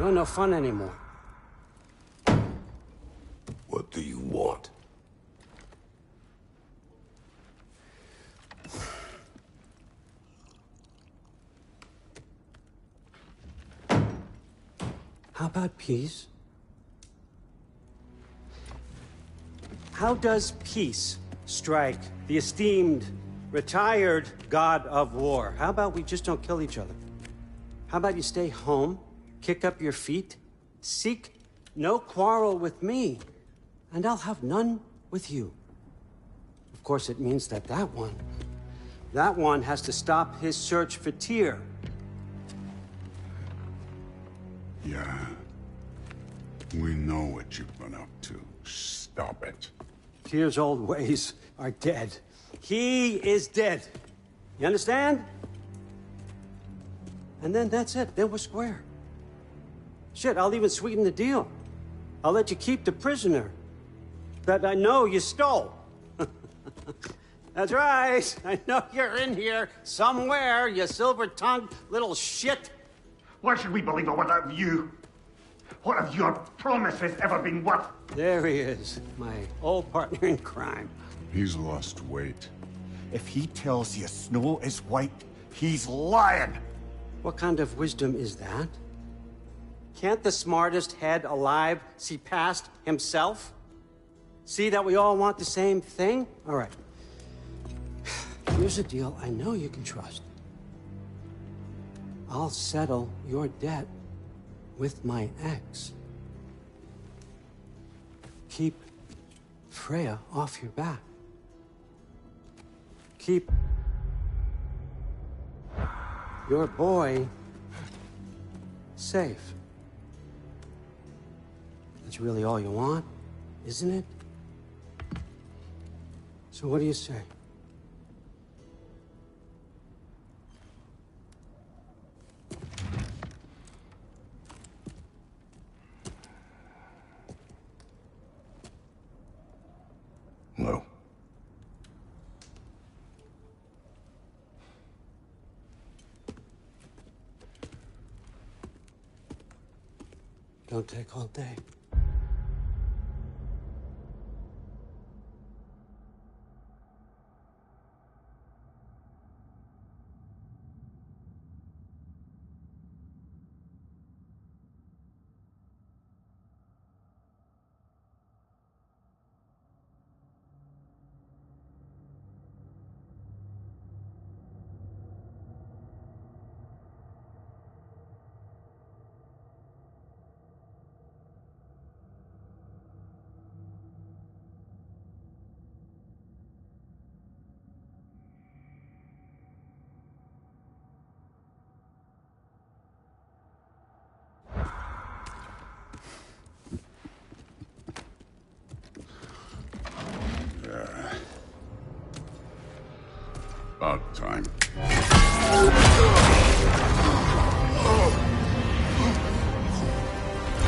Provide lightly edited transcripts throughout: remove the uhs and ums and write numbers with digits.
We're no fun anymore. What do you want? How about peace? How does peace strike the esteemed, retired god of war? How about we just don't kill each other? How about you stay home, kick up your feet, seek no quarrel with me, and I'll have none with you. Of course, it means that that one has to stop his search for Tyr. Yeah. We know what you've been up to. Stop it. Tyr's old ways are dead. He is dead. You understand? And then that's it. Then we're square. Shit, I'll even sweeten the deal. I'll let you keep the prisoner that I know you stole. That's right. I know you're in here somewhere, you silver-tongued little shit. Why should we believe a word out of you? What have your promises ever been worth? There he is, my old partner in crime. He's lost weight. If he tells you snow is white, he's lying. What kind of wisdom is that? Can't the smartest head alive see past himself? See that we all want the same thing? All right. Here's a deal I know you can trust. I'll settle your debt with my ex. Keep Freya off your back. Keep your boy safe. That's really all you want, isn't it? So what do you say? No. Don't take all day. About time.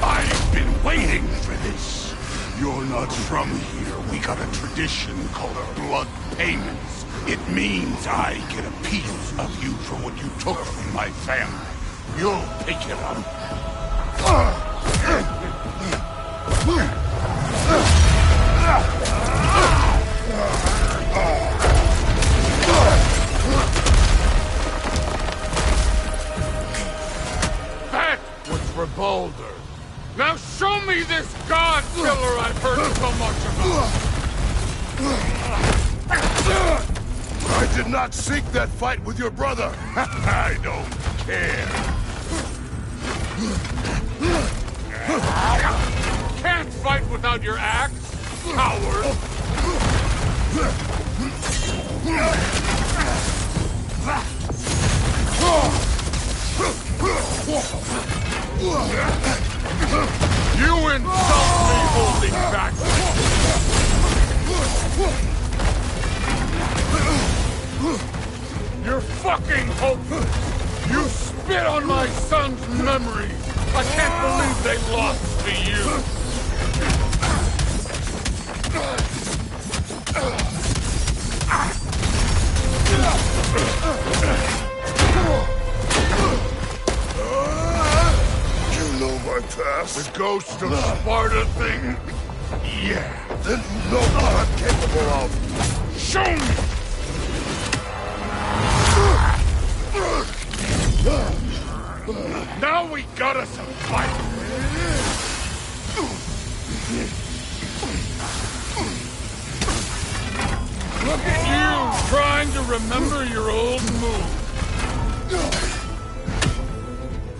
I've been waiting for this. You're not from here. We got a tradition called blood payments. It means I get a piece of you for what you took from my family. You'll pick it up. That was for Baldur. Now show me this god killer I've heard so much about! I did not seek that fight with your brother. I don't care. Can't fight without your axe, coward! You insult me holding back! You're fucking hopeless! You spit on my son's memories! I can't believe they lost to you! You know my The ghost of Sparta thing? Yeah. Then you know what I'm capable of. Show me! Now we got us a fight! Look at you, trying to remember your old move.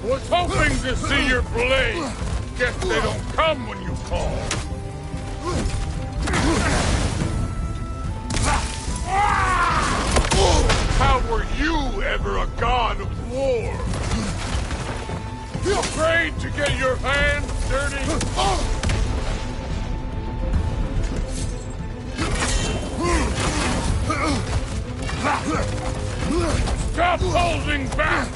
Was hoping to see your blade. Guess they don't come when you call. How were you ever a god of war? Afraid to get your hands dirty? Stop holding back!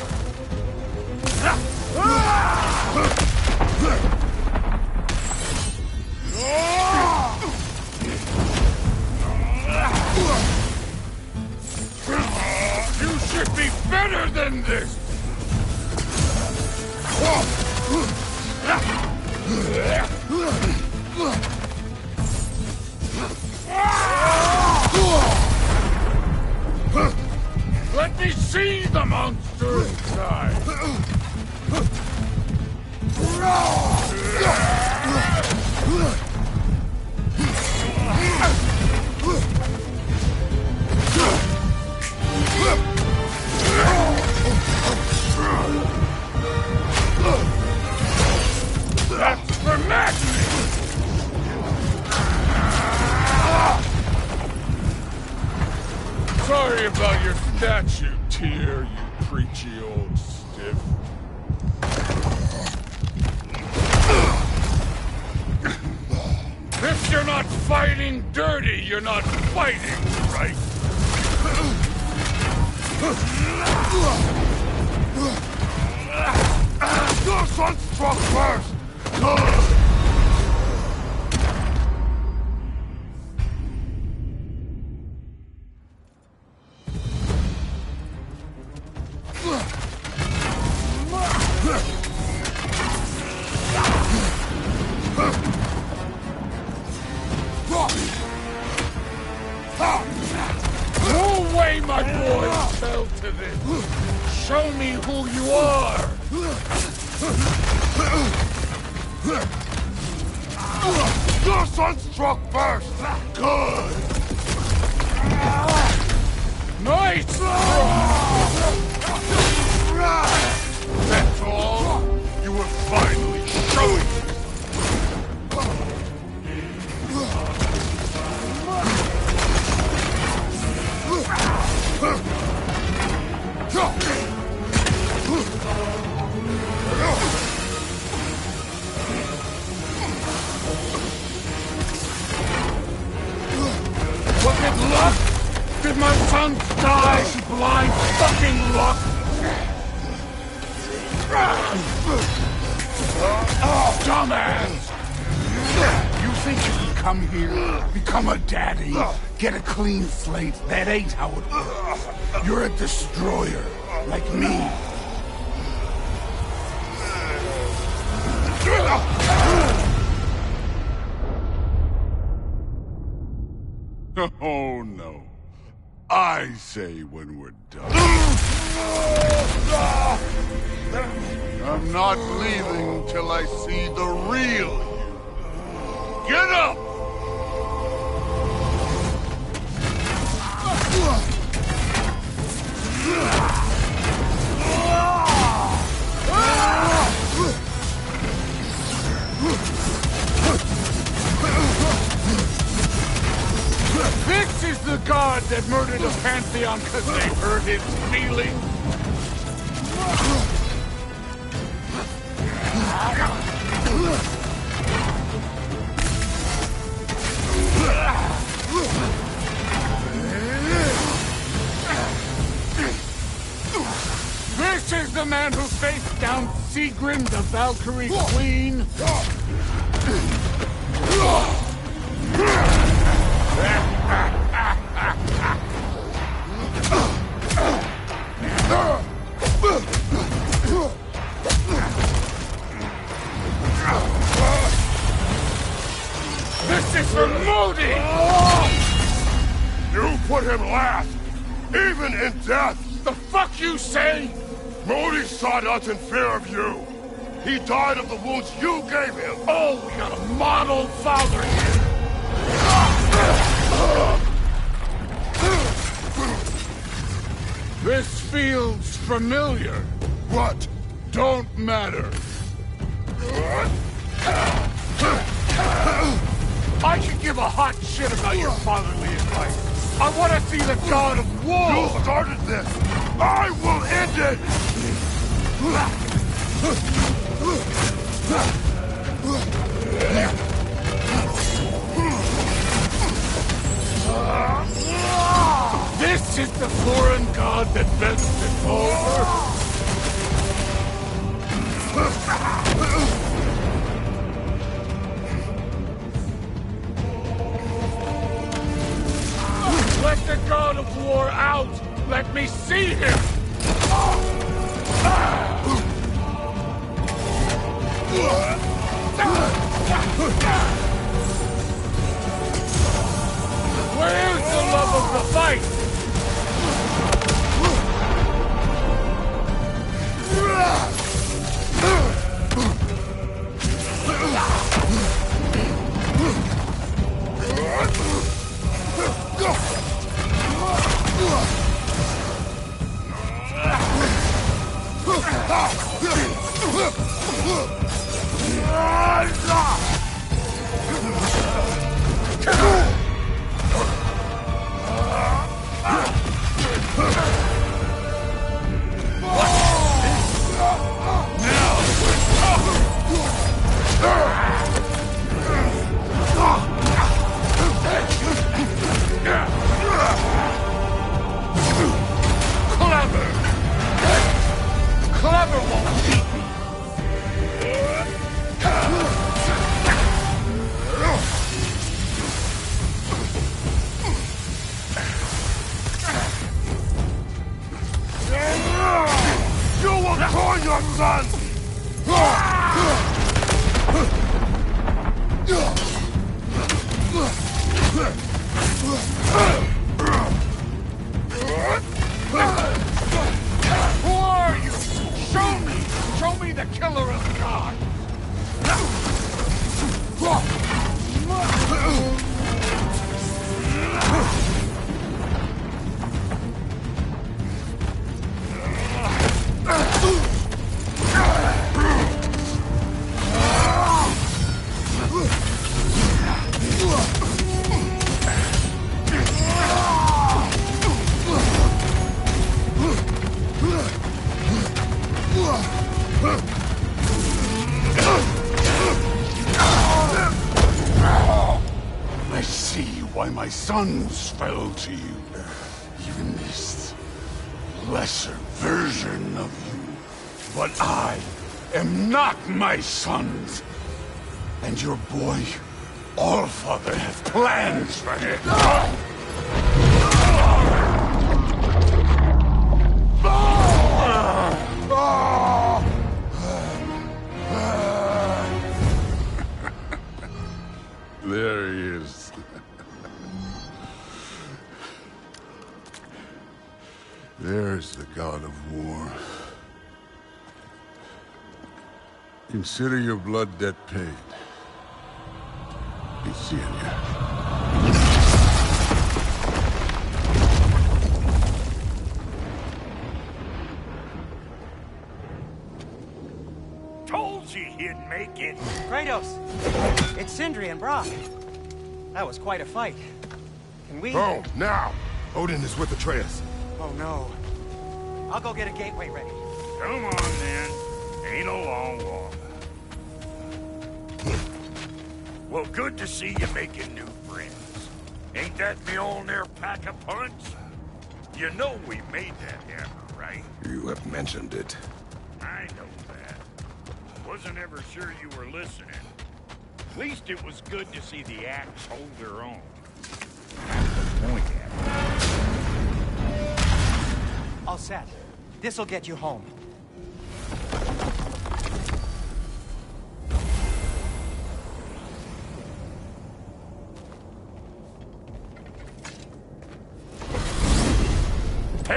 You should be better than this! Let me see the monster inside! That's for madness! Sorry about your statue, Tyr, you preachy old stiff. If you're not fighting dirty, you're not fighting right. Your son struck first! Good! No way my boy fell to this! Show me who you are! Your son struck first! Good! Nice! That's all? You were finally showing me! Was it luck? Did my son die to blind fucking luck? Dumbass! You think you can come here, become a daddy, get a clean slate? That ain't how it works. You're a destroyer, like me. Oh no. I say when we're done. I'm not leaving till I see the real you. Get up! This is the god that murdered a pantheon because they hurt his feelings? This is the man who faced down Sigrun, the Valkyrie Queen? for Modi! You put him last, even in death! The fuck you say? Modi sought us in fear of you. He died of the wounds you gave him. Oh, we got a model father here. This feels familiar. What? Don't matter. I can give a hot shit about your fatherly advice. I want to see the god of war! You started this! I will end it! This is the foreign god that bends it over? Let the god of war out! Let me see him! Where's the love of the fight? Clever won't beat me. You will join your son! Who are you? Show me! Show me the killer of God! I see why my sons fell to you. Even this lesser version of you. But I am not my sons. And your boy, Allfather, has plans for him. There he is. There's the god of war. Consider your blood debt paid. Be seeing you. Told you he'd make it. Kratos! It's Sindri and Brock. That was quite a fight. Can we... Oh, now! Odin is with Atreus. Oh, no. I'll go get a gateway ready. Come on, then. Ain't a long walk. Well, good to see you making new friends. Ain't that Mjolnir pack a punch? You know we made that hammer, right? You have mentioned it. I know that. Wasn't ever sure you were listening. At least it was good to see the axe hold her own. That's the point, All set. This'll get you home.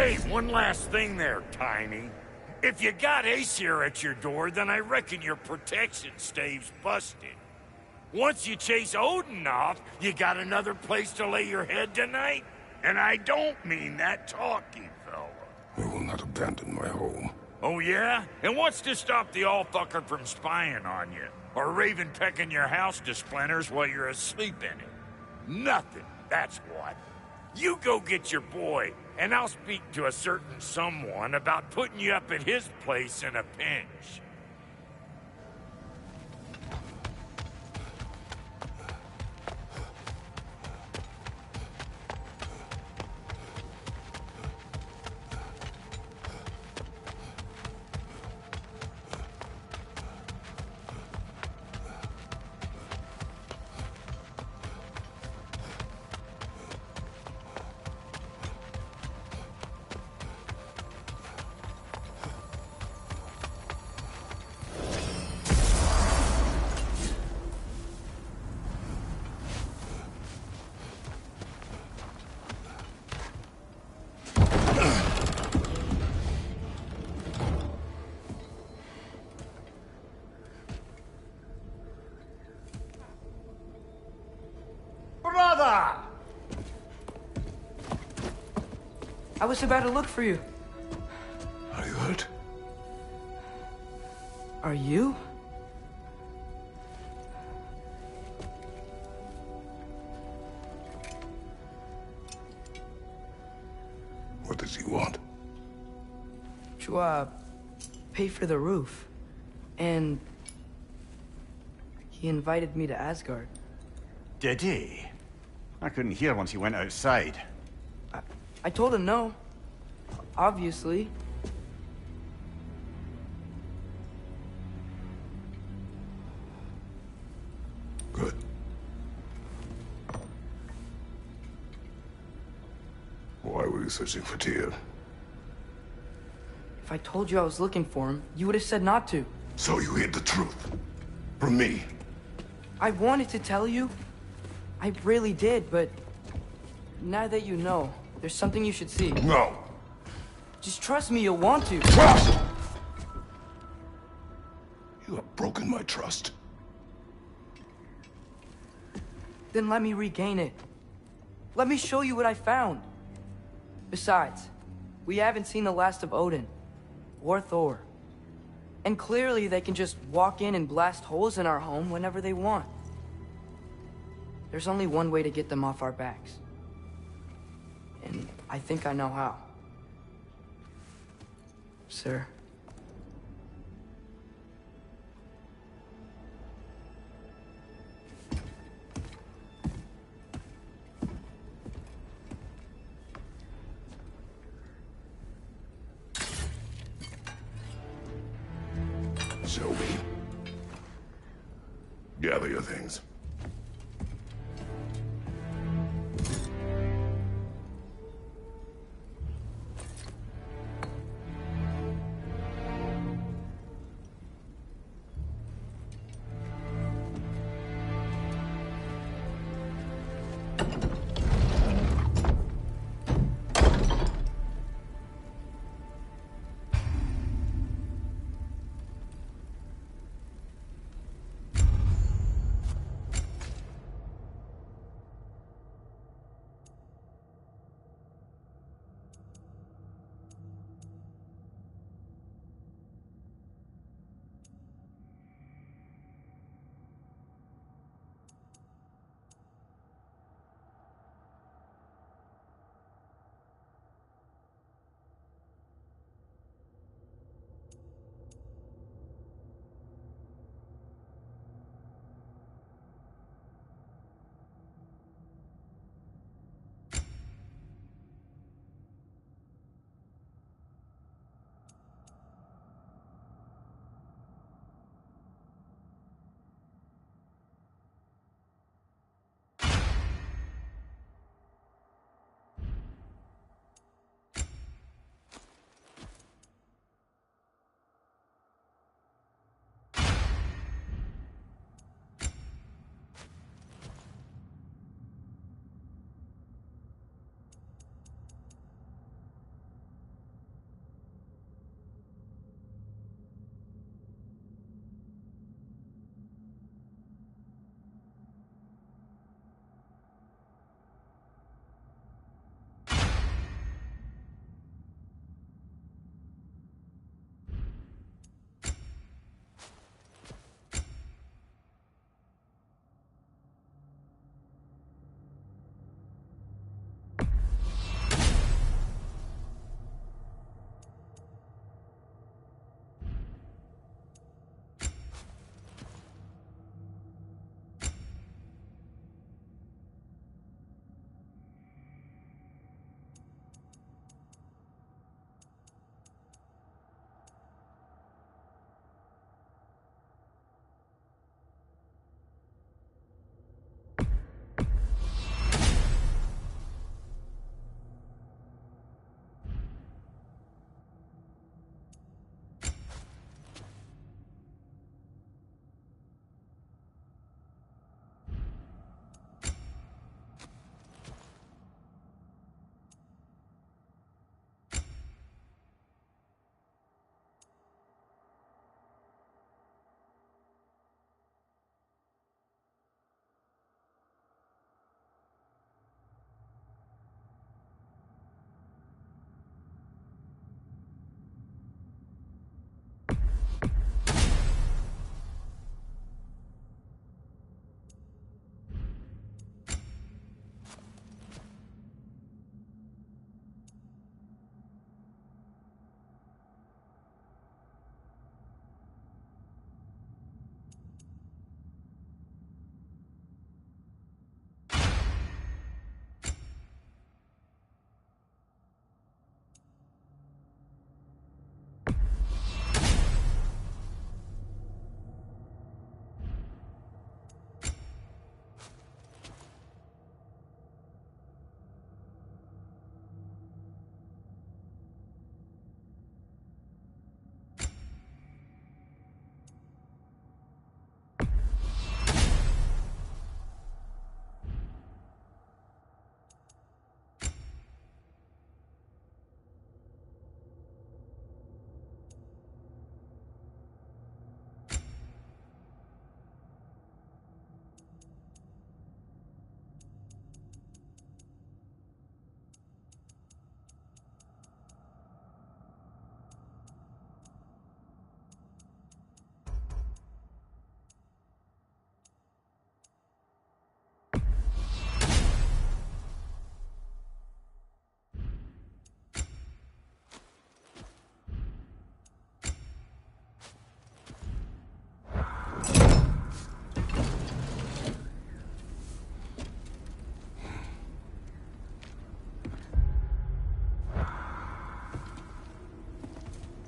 Hey, one last thing there, Tiny. If you got Aesir at your door, then I reckon your protection stave's busted. Once you chase Odin off, you got another place to lay your head tonight? And I don't mean that talky fella. I will not abandon my home. Oh yeah? And what's to stop the all-fucker from spying on you? Or Raven pecking your house to splinters while you're asleep in it? Nothing, that's what. You go get your boy, and I'll speak to a certain someone about putting you up at his place in a pinch. Brother! I was about to look for you. Are you hurt? Are you? What does he want? To, pay for the roof. And he invited me to Asgard. Did he? I couldn't hear once he went outside. I told him no. Obviously. Good. Why were you searching for Tyr? If I told you I was looking for him, you would have said not to. So you hid the truth. From me. I wanted to tell you. I really did, but now that you know, there's something you should see. No. Just trust me, you'll want to. Trust! You have broken my trust. Then let me regain it. Let me show you what I found. Besides, we haven't seen the last of Odin. Or Thor. And clearly they can just walk in and blast holes in our home whenever they want. There's only one way to get them off our backs. And I think I know how. Sir. Shelby. Gather your things.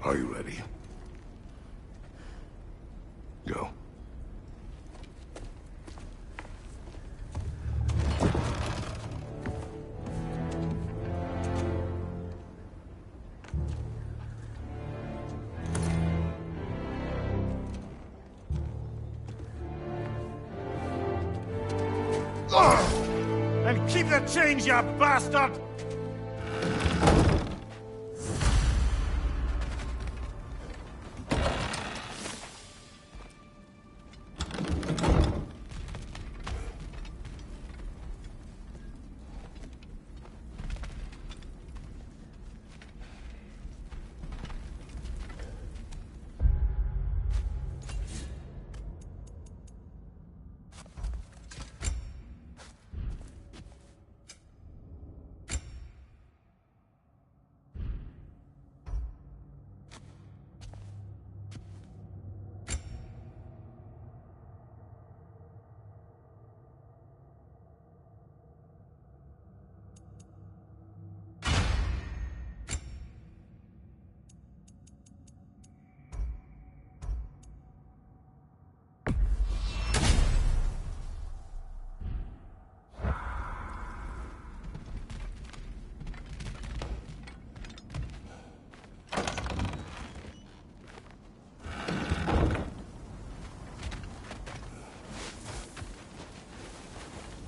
Are you ready? Go. And keep the change, you bastard!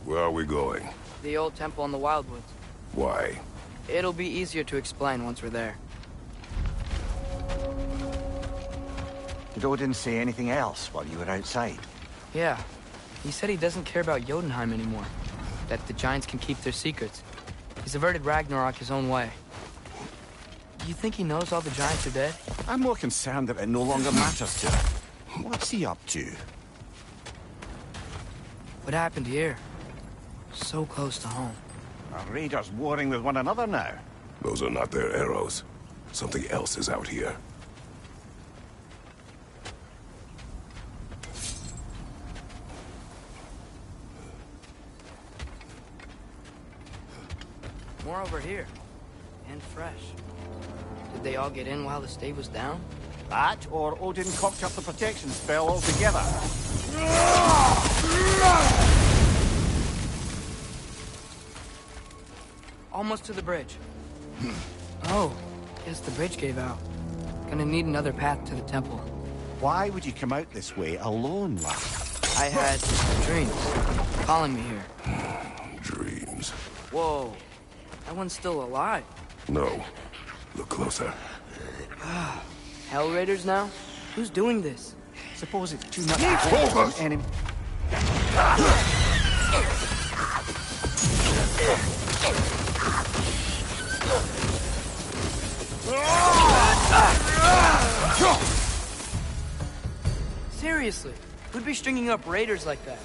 Where are we going? The old temple in the Wildwoods. Why? It'll be easier to explain once we're there. Did Odin say anything else while you were outside? Yeah. He said he doesn't care about Jotunheim anymore. That the Giants can keep their secrets. He's averted Ragnarok his own way. You think he knows all the Giants are dead? I'm more concerned that it no longer matters to him. What's he up to? What happened here? So close to home. Are raiders warring with one another now? Those are not their arrows. Something else is out here. More over here. And fresh. Did they all get in while the stave was down? That, or Odin cocked up the protection spell altogether. Almost to the bridge. Oh, guess the bridge gave out. Gonna need another path to the temple. Why would you come out this way alone, lad? I had dreams calling me here. Dreams. Whoa, that one's still alive. No. Look closer. Hell Raiders now? Who's doing this? Suppose it's too much Focus! enemy. Seriously, who'd be stringing up raiders like that?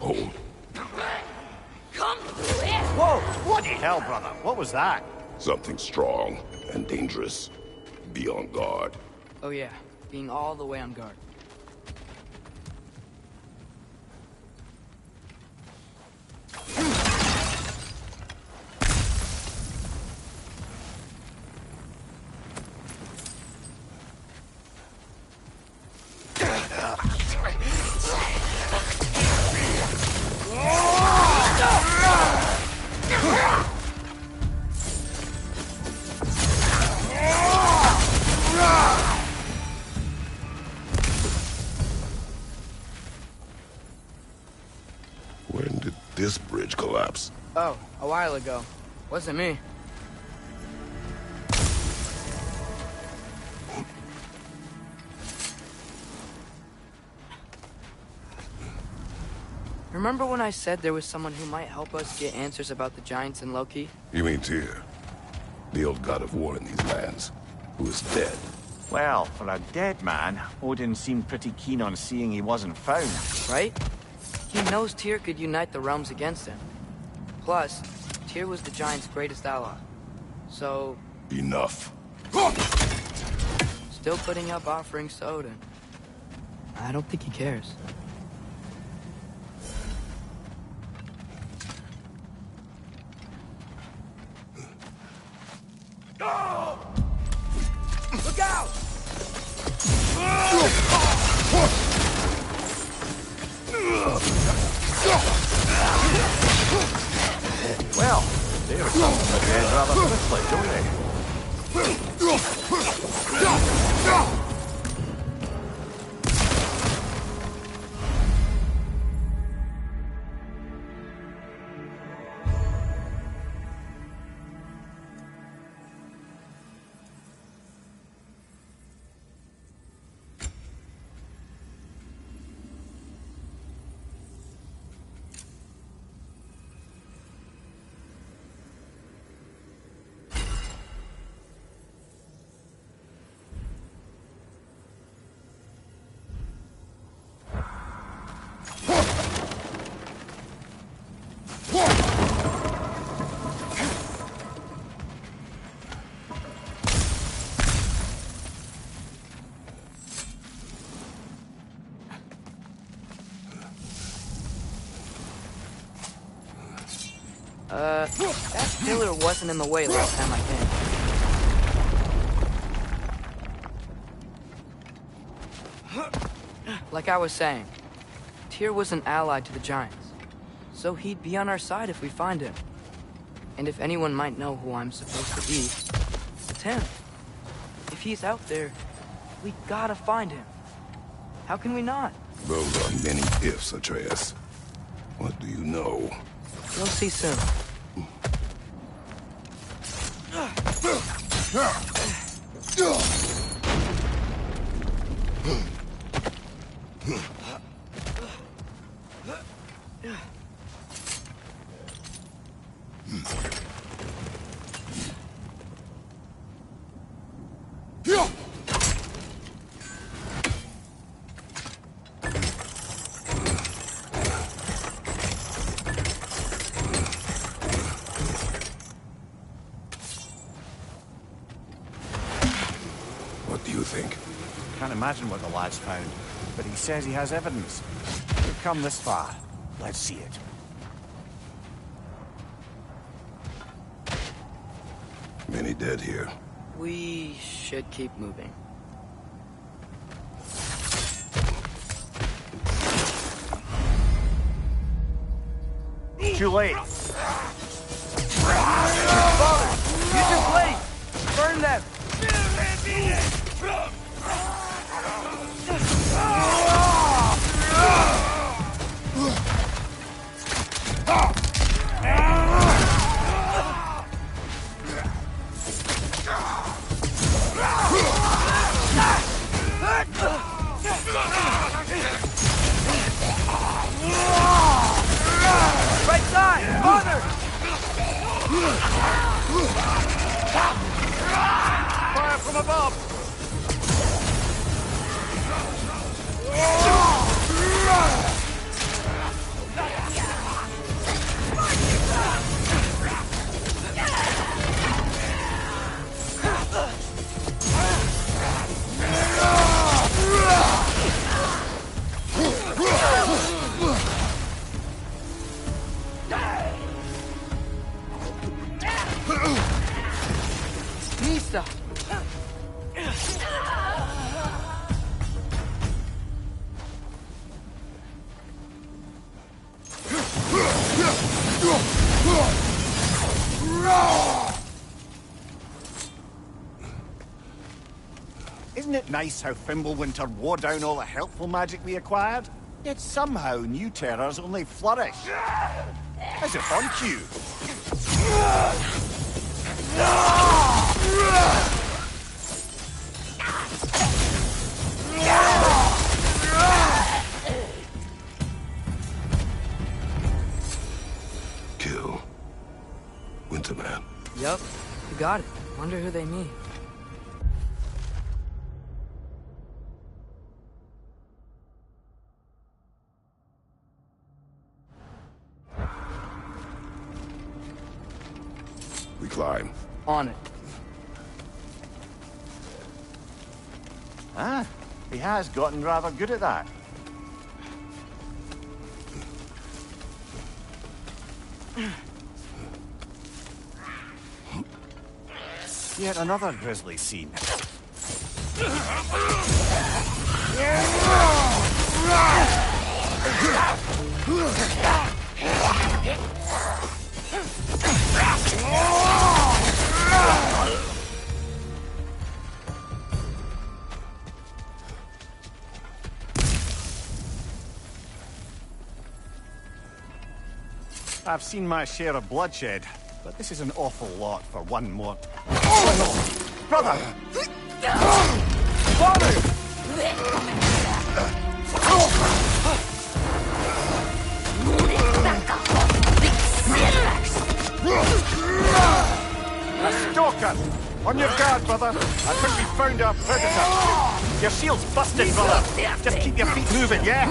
Hold. Whoa! Bloody hell, brother. What was that? Something strong and dangerous. Be on guard. Oh yeah, being all the way on guard. When did this bridge collapse? Oh, a while ago. Wasn't me. Remember when I said there was someone who might help us get answers about the Giants and Loki? You mean Tyr? The old god of war in these lands, who is dead. Well, for a dead man, Odin seemed pretty keen on seeing he wasn't found. Right? He knows Tyr could unite the realms against him. Plus, Tyr was the Giants' greatest ally. So, Enough. still putting up offerings to Odin. I don't think he cares. Look out! Well, they're something again rather quickly, don't they? That pillar wasn't in the way last time I came. Like I was saying, Tyr was an ally to the Giants, so he'd be on our side if we find him. And if anyone might know who I'm supposed to be, it's him. If he's out there, we gotta find him. How can we not? Those are many ifs, Atreus. What do you know? You'll see soon. What do you think? Can't imagine what the lad's found, but he says he has evidence. We've come this far. Let's see it. Many dead here. We should keep moving. Too late. Father, use your blade! Burn them! Right side! Father! Fire from above! Misa! Isn't it nice how Fimbulwinter wore down all the helpful magic we acquired? Yet somehow new terrors only flourish. As if on cue. Kill. Winterman. Yup, you got it. Wonder who they mean. We climb. On it. Ah, he has gotten rather good at that. Yet another grisly scene. I've seen my share of bloodshed, but this is an awful lot for one more. Oh, no. Brother! Father! A stalker! On your guard, brother. I think we found our predator. Your shield's busted, brother. Just keep your feet moving, yeah?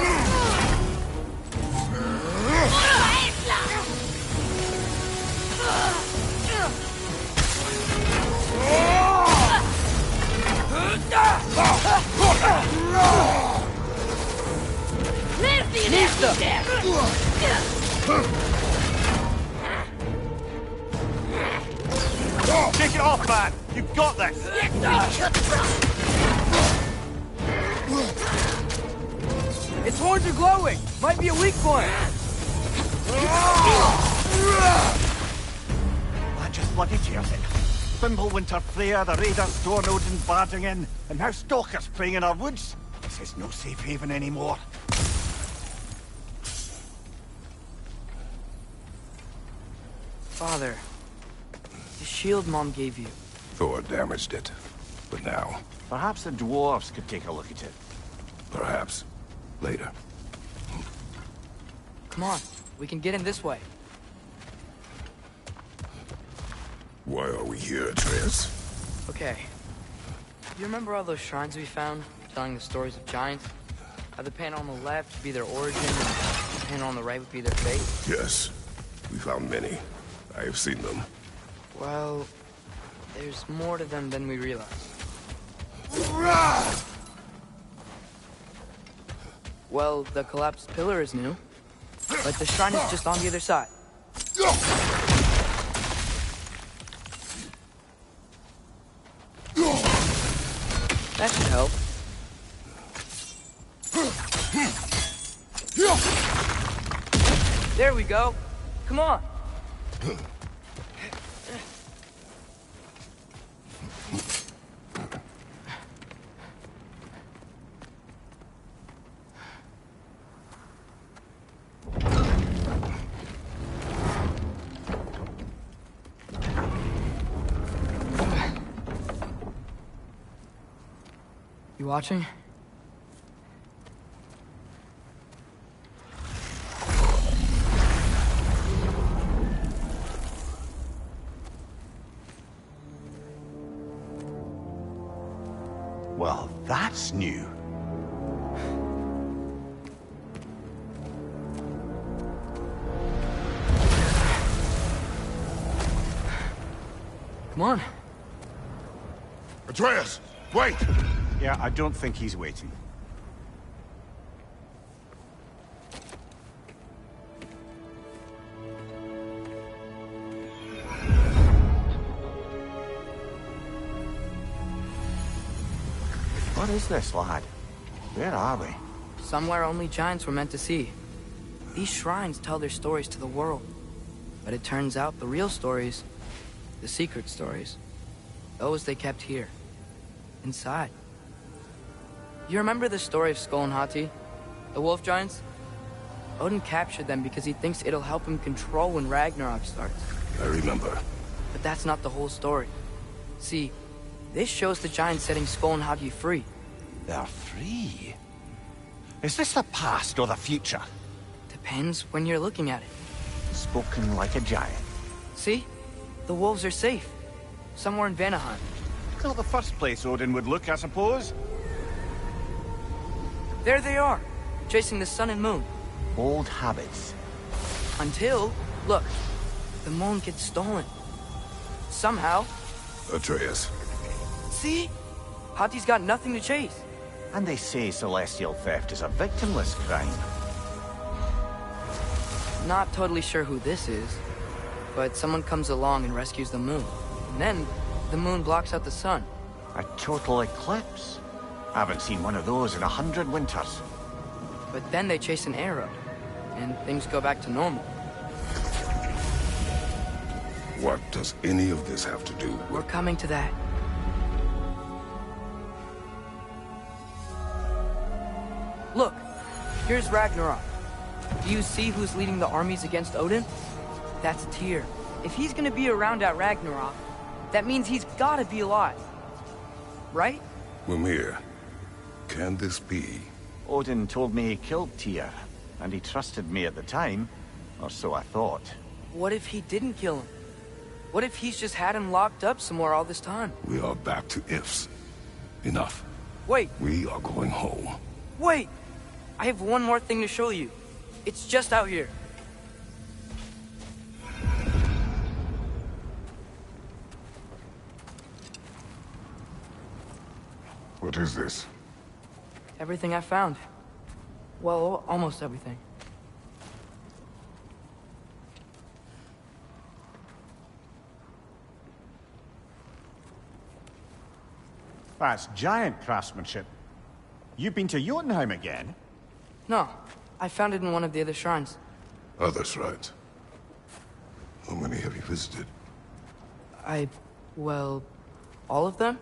Take it off, man! You've got this! Its horns are glowing! Might be a weak point! That just bloody tears it. Fimbulwinter Freya, the raiders, Stornodin barging in, and now stalkers playing in our woods. This is no safe haven anymore. Father, the shield Mom gave you. Thor damaged it. But now, Perhaps the dwarves could take a look at it. perhaps, later. Come on, we can get in this way. Why are we here, Atreus? Okay. You remember all those shrines we found, telling the stories of giants? How the panel on the left would be their origin, and the panel on the right would be their fate? Yes. We found many. I have seen them. Well, there's more to them than we realize. Well, the collapsed pillar is new, but the shrine is just on the other side. That should help. There we go. Come on. You watching? Well, that's new. Come on. Atreus, wait! Yeah, I don't think he's waiting. What is this, lad? Where are we? Somewhere only giants were meant to see. These shrines tell their stories to the world. But it turns out the real stories, the secret stories, those they kept here, inside. You remember the story of Skull and Hati, the wolf giants? Odin captured them because he thinks it'll help him control when Ragnarok starts. I remember. But that's not the whole story. See, this shows the giants setting Skull and Hati free. They're free? Is this the past or the future? Depends when you're looking at it. Spoken like a giant. See? The wolves are safe. Somewhere in Vanaheim. Not the first place Odin would look, I suppose. There they are, chasing the sun and moon. Old habits. Until, look, the moon gets stolen. Somehow. Atreus. See? Hati's got nothing to chase. And they say celestial theft is a victimless crime. Not totally sure who this is, but someone comes along and rescues the moon. And then, the moon blocks out the sun. A total eclipse? I haven't seen one of those in 100 winters. But then they chase an arrow, and things go back to normal. What does any of this have to do We're with... coming to that. Look, here's Ragnarok. Do you see who's leading the armies against Odin? That's Tyr. If he's gonna be around at Ragnarok, that means he's gotta be alive. Right? Mimir, can this be? Odin told me he killed Tyr, and he trusted me at the time, or so I thought. What if he didn't kill him? What if he's just had him locked up somewhere all this time? We are back to ifs. Enough. Wait, We are going home. wait! I have one more thing to show you. It's just out here. What is this? Everything I found. Well, almost everything. That's giant craftsmanship. You've been to Jotunheim again? No, I found it in one of the other shrines. Other shrines. How many have you visited? Well, all of them?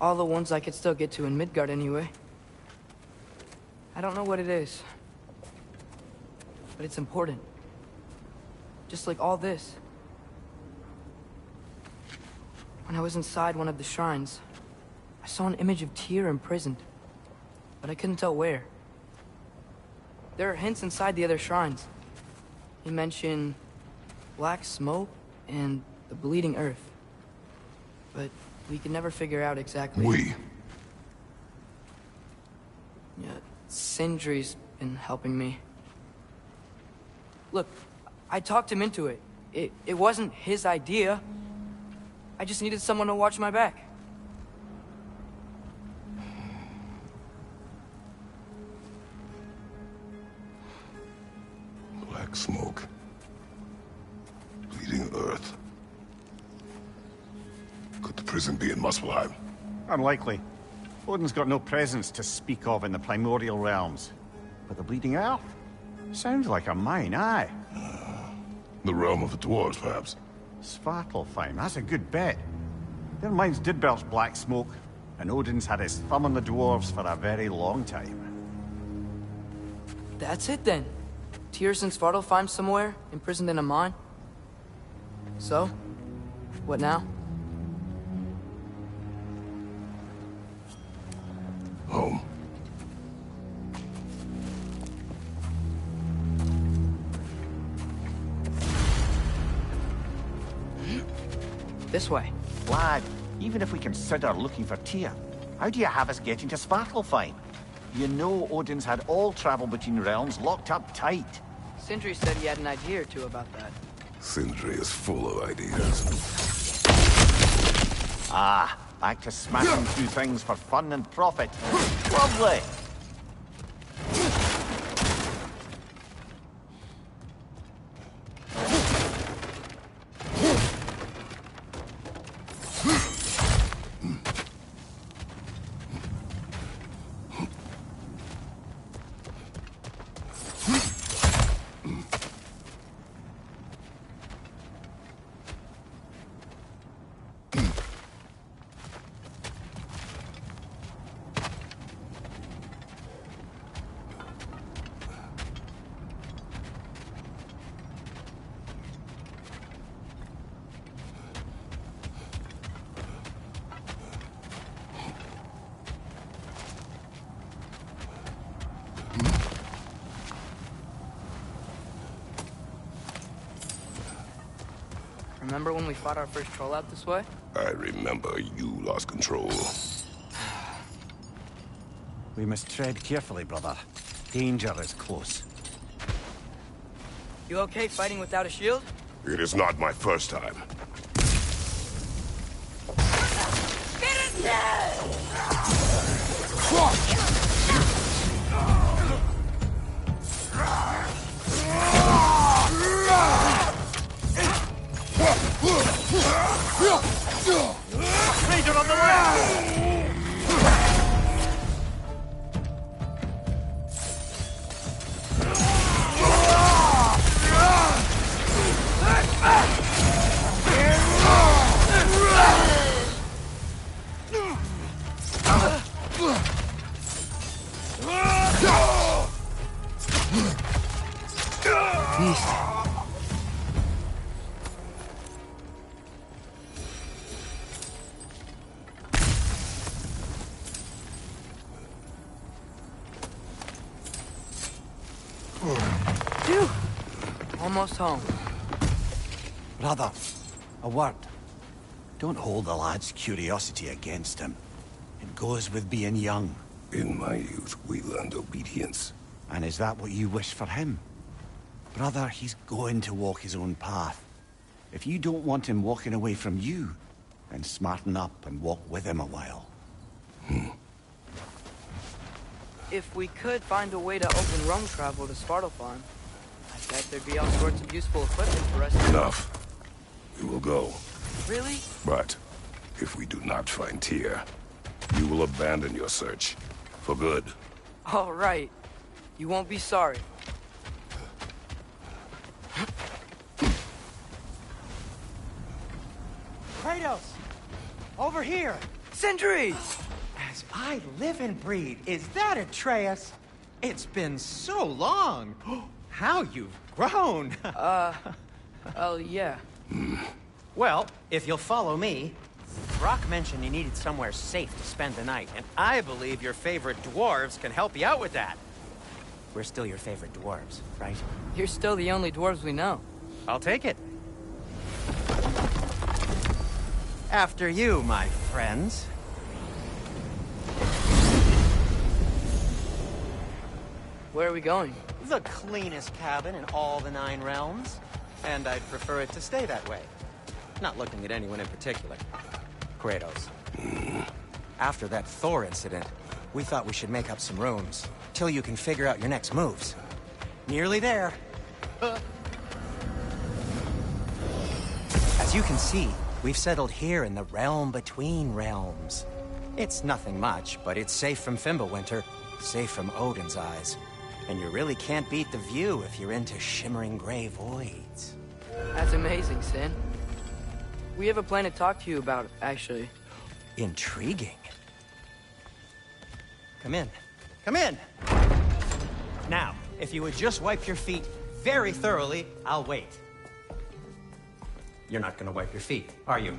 All the ones I could still get to in Midgard anyway. I don't know what it is. But it's important. Just like all this. When I was inside one of the shrines, I saw an image of Tyr imprisoned. But I couldn't tell where. There are hints inside the other shrines. He mentioned black smoke and the bleeding earth. But we could never figure out exactly... We. Yeah, Sindri's been helping me. Look, I talked him into it. It wasn't his idea. I just needed someone to watch my back. Black smoke. Bleeding earth. Could the prison be in Muspelheim? Unlikely. Odin's got no presence to speak of in the primordial realms. But the Bleeding Earth? Sounds like a mine, aye. The realm of the dwarves, perhaps. Svartalfheim, that's a good bet. Their mines did belch black smoke, and Odin's had his thumb on the dwarves for a very long time. That's it then. Tyr's in Svartalfheim somewhere, imprisoned in a mine. So, what now? Home. This way. Lad, even if we consider looking for Tyr, how do you have us getting to Svartalfheim? You know Odin's had all travel between realms locked up tight. Sindri said he had an idea or two about that. Sindri is full of ideas. Ah, back to smashing through things for fun and profit. Lovely! Remember when we fought our first troll out this way? I remember you lost control. We must tread carefully, brother. Danger is close. You okay fighting without a shield? It is not my first time. Ranger on the left! Beast. Phew. Almost home. Brother, a word. Don't hold the lad's curiosity against him. It goes with being young. In my youth, we learned obedience. And is that what you wish for him? Brother, he's going to walk his own path. If you don't want him walking away from you, then smarten up and walk with him a while. If we could find a way to open realm travel to Svartalfheim, I bet there'd be all sorts of useful equipment for us to... Enough. We will go. Really? But if we do not find Tyr, you will abandon your search. For good. All right. You won't be sorry. Kratos! Over here! Sentries! As I live and breathe, is that Atreus? It's been so long! How you've grown! Oh, yeah. Well, if you'll follow me, Brock mentioned you needed somewhere safe to spend the night, and I believe your favorite dwarves can help you out with that. We're still your favorite dwarves, right? You're still the only dwarves we know. I'll take it. After you, my friends. Where are we going? The cleanest cabin in all the 9 realms. And I'd prefer it to stay that way. Not looking at anyone in particular. Kratos. After that Thor incident, we thought we should make up some rooms, till you can figure out your next moves. Nearly there. As you can see, we've settled here in the realm between realms. It's nothing much, but it's safe from Fimbulwinter, safe from Odin's eyes. And you really can't beat the view if you're into shimmering gray voids. That's amazing, Sin. We have a plan to talk to you about, actually. Intriguing. Come in. Come in! Now, if you would just wipe your feet very thoroughly, I'll wait. You're not gonna wipe your feet, are you?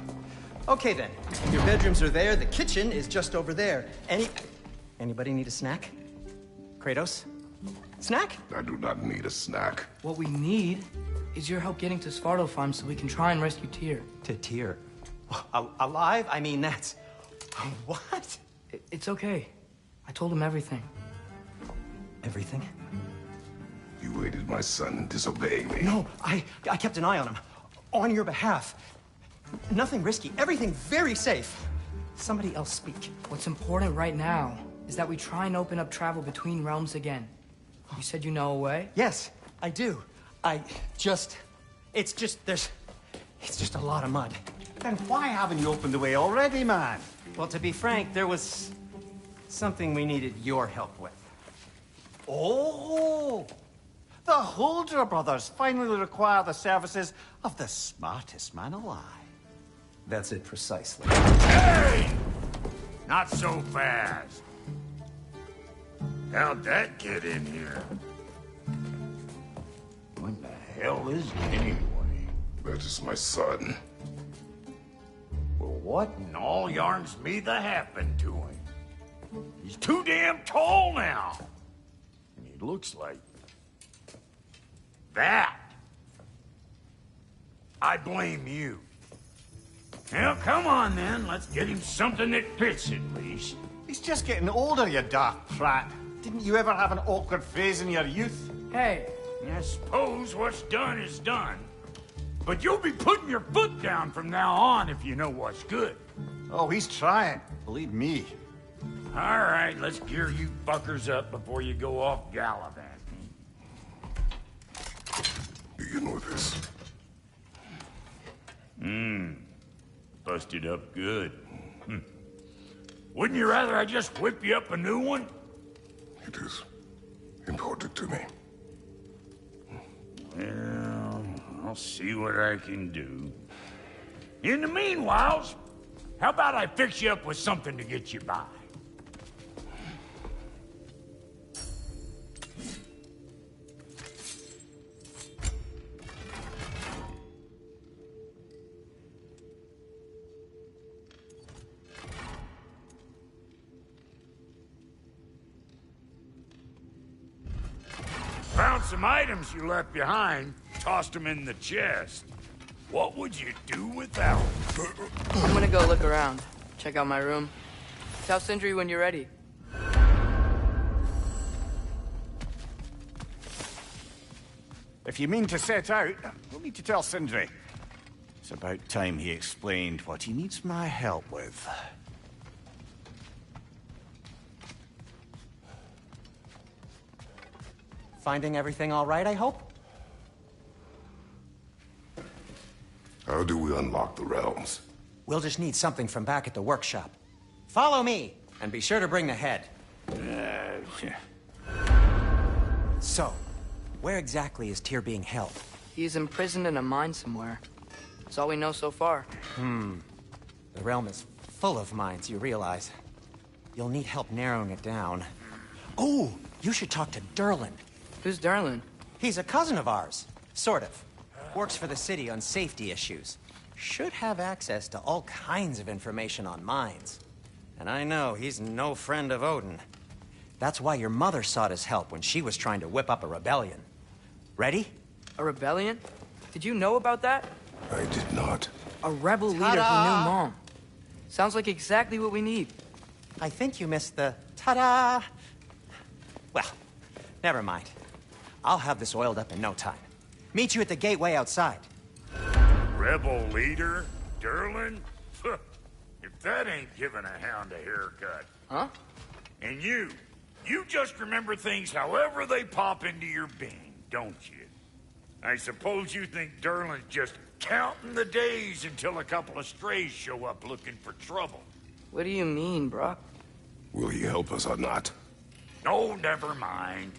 Okay then. Your bedrooms are there, the kitchen is just over there. Anybody need a snack? Kratos? Snack? I do not need a snack. What we need is your help getting to Svartalfheim so we can try and rescue Tyr. To Tyr? Alive? I mean, that's... What? It's okay. I told him everything. Everything? You aided my son in disobeying me. No, I kept an eye on him. On your behalf. Nothing risky. Everything very safe. Somebody else speak. What's important right now is that we try and open up travel between realms again. You said you know a way? Yes, I do. It's just a lot of mud. Then why haven't you opened the way already, man? Well, to be frank, there was something we needed your help with. Oh! The Holder brothers finally require the services of the smartest man alive. That's it precisely. Hey! Not so fast. How'd that get in here? What the hell is it anyway? That is my son. Well, what in all yarns me that happened to him? He's too damn tall now. And he looks like... that. I blame you. Well, come on then. Let's get him something that fits at least. He's just getting older, you dark prat. Didn't you ever have an awkward phase in your youth? Hey! I suppose what's done is done. But you'll be putting your foot down from now on if you know what's good. Oh, he's trying. Believe me. All right, let's gear you fuckers up before you go off gallivanting. Begin with this. busted up good. Wouldn't you rather I just whip you up a new one? It is important to me. Well, I'll see what I can do. In the meanwhile, how about I fix you up with something to get you by? Found some items you left behind, tossed them in the chest. What would you do without them? I'm gonna go look around. Check out my room. Tell Sindri when you're ready. If you mean to set out, we'll need to tell Sindri. It's about time he explained what he needs my help with. Finding everything all right, I hope? How do we unlock the realms? We'll just need something from back at the workshop. Follow me, and be sure to bring the head. So, where exactly is Tyr being held? He's imprisoned in a mine somewhere. That's all we know so far. The realm is full of mines, you realize. You'll need help narrowing it down. Oh, you should talk to Durlin. Who's Darlin? He's a cousin of ours. Sort of. Works for the city on safety issues. Should have access to all kinds of information on mines. And I know he's no friend of Odin. That's why your mother sought his help when she was trying to whip up a rebellion. Ready? A rebellion? Did you know about that? I did not. A rebel leader who knew Mom. Sounds like exactly what we need. I think you missed the ta-da. Well, never mind. I'll have this oiled up in no time. Meet you at the gateway outside. Rebel leader? Durlin? If that ain't giving a hound a haircut. Huh? And you just remember things however they pop into your being, don't you? I suppose you think Durlin's just counting the days until a couple of strays show up looking for trouble. What do you mean, Brock? Will he help us or not? Oh, never mind.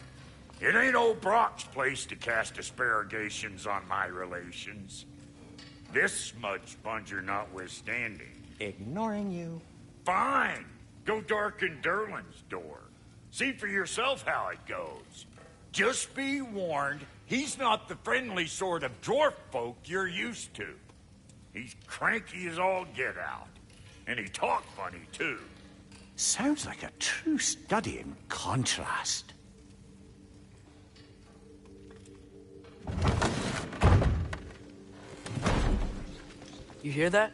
It ain't old Brock's place to cast asparagations on my relations. This smudge sponger notwithstanding. Ignoring you. Fine. Go darken Durlin's door. See for yourself how it goes. Just be warned, he's not the friendly sort of dwarf folk you're used to. He's cranky as all get out. And he talk funny, too. Sounds like a true study in contrast. You hear that?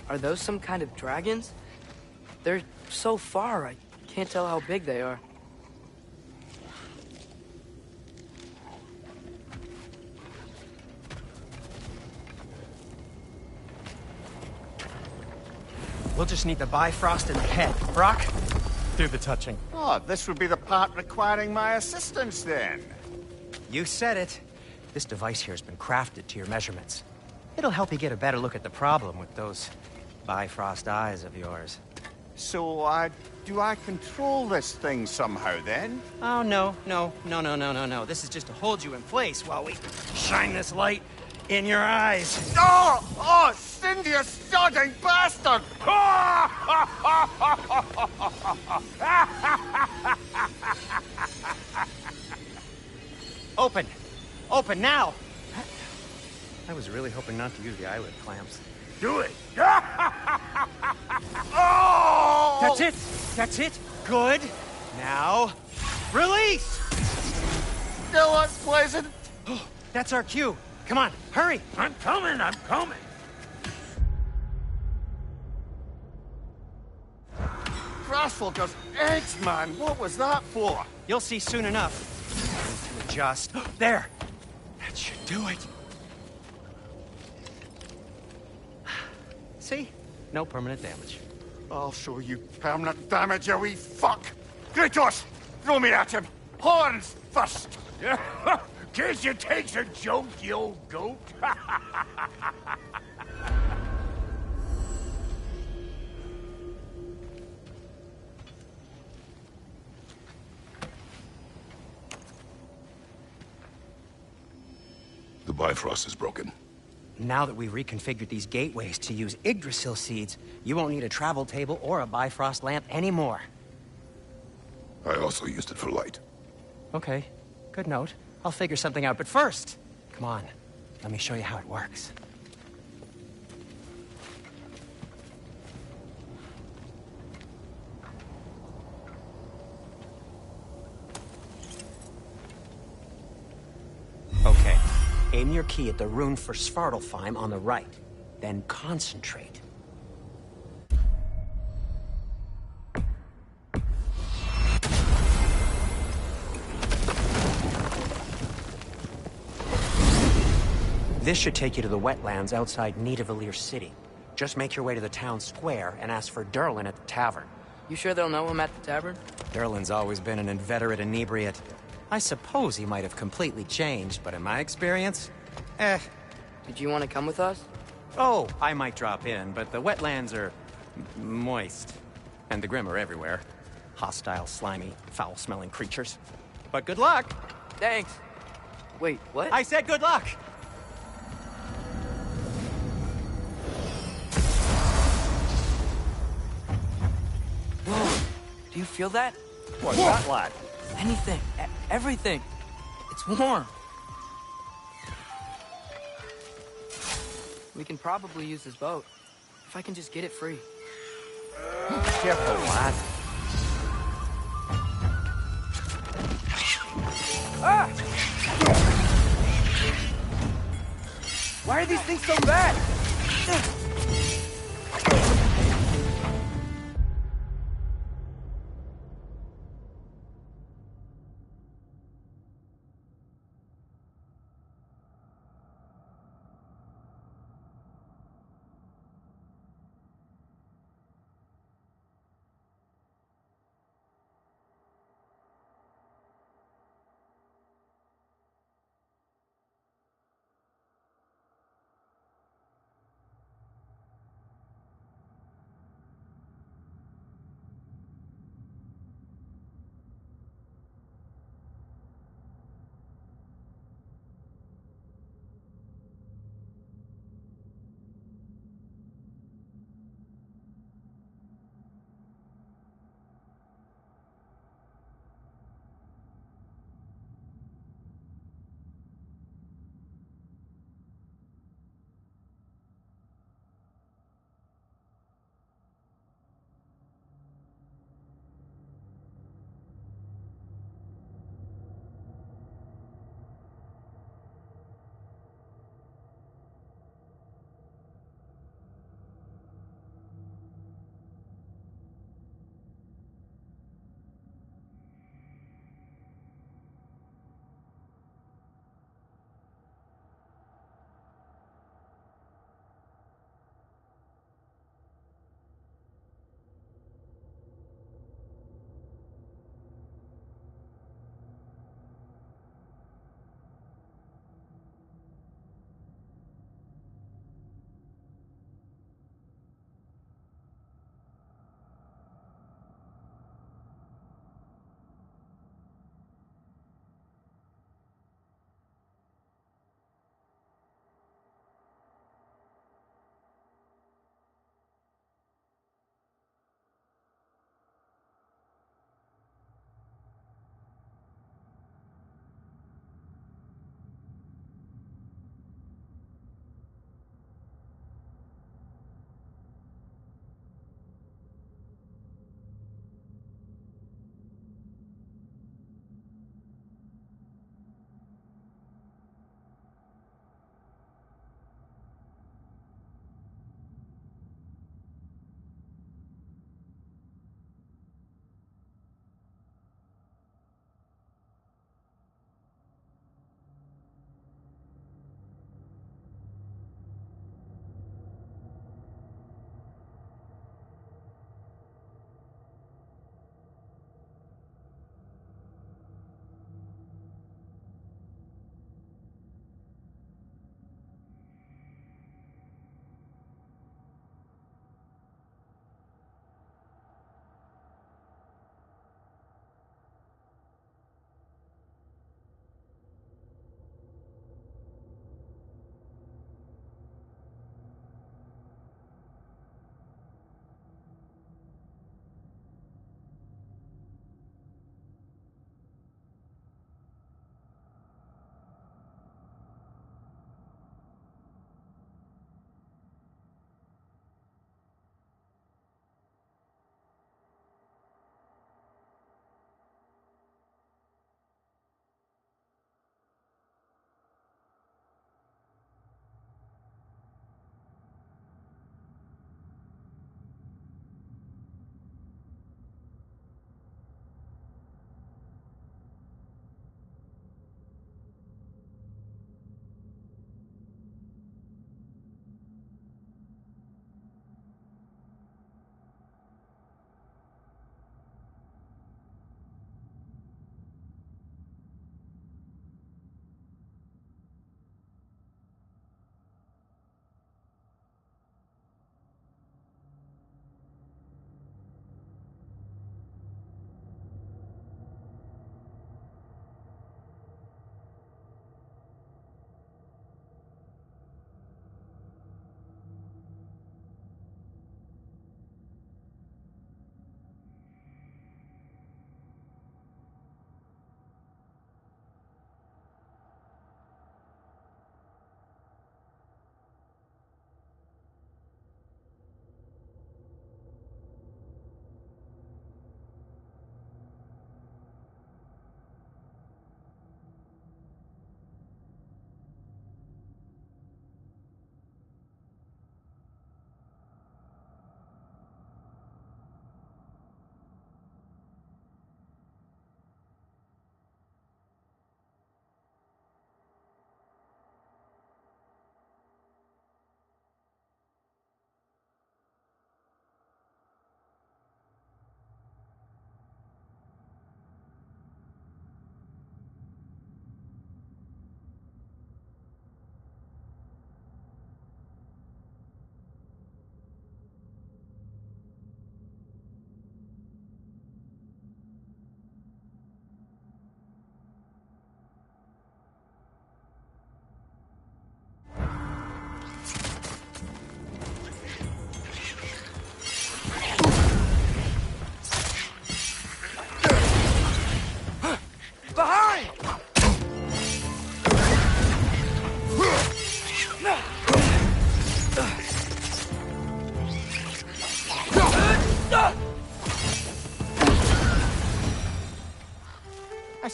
Are those some kind of dragons? They're so far, I can't tell how big they are. We'll just need the Bifrost in the head. Brock, do the touching. Oh, this would be the part requiring my assistance, then. You said it. This device here has been crafted to your measurements. It'll help you get a better look at the problem with those Bifrost eyes of yours. So, do I control this thing somehow, then? Oh, no. This is just to hold you in place while we shine this light in your eyes. Oh, Cindy, you sodding bastard! Open now! I was really hoping not to use the eyelid clamps. Do it! Oh! That's it! Good! Now, release! Still unpleasant. That's our cue. Come on, hurry! I'm coming! Grassfalker's eggs, man. What was that for? You'll see soon enough. To adjust. There! That should do it. See? No permanent damage. I'll show you permanent damage, you wee fuck! Kratos! Throw me at him! Horns first! Guess you takes a joke, you old goat. The Bifrost is broken. Now that we've reconfigured these gateways to use Yggdrasil seeds, you won't need a travel table or a Bifrost lamp anymore. I also used it for light. Okay, good note. I'll figure something out, but first, come on, let me show you how it works. Okay, aim your key at the rune for Svartalfheim on the right, then concentrate. This should take you to the wetlands outside Nidavellir City. Just make your way to the town square and ask for Durlin at the tavern. You sure they'll know him at the tavern? Durlin's always been an inveterate inebriate. I suppose he might have completely changed, but in my experience, Did you want to come with us? Oh, I might drop in, but the wetlands are moist. And the Grim are everywhere. Hostile, slimy, foul-smelling creatures. But good luck! Thanks. Wait, what? I said good luck! Whoa, do you feel that? What's that like? Anything, everything. It's warm. We can probably use this boat. If I can just get it free. Careful, lad. Ah! Why are these things so bad?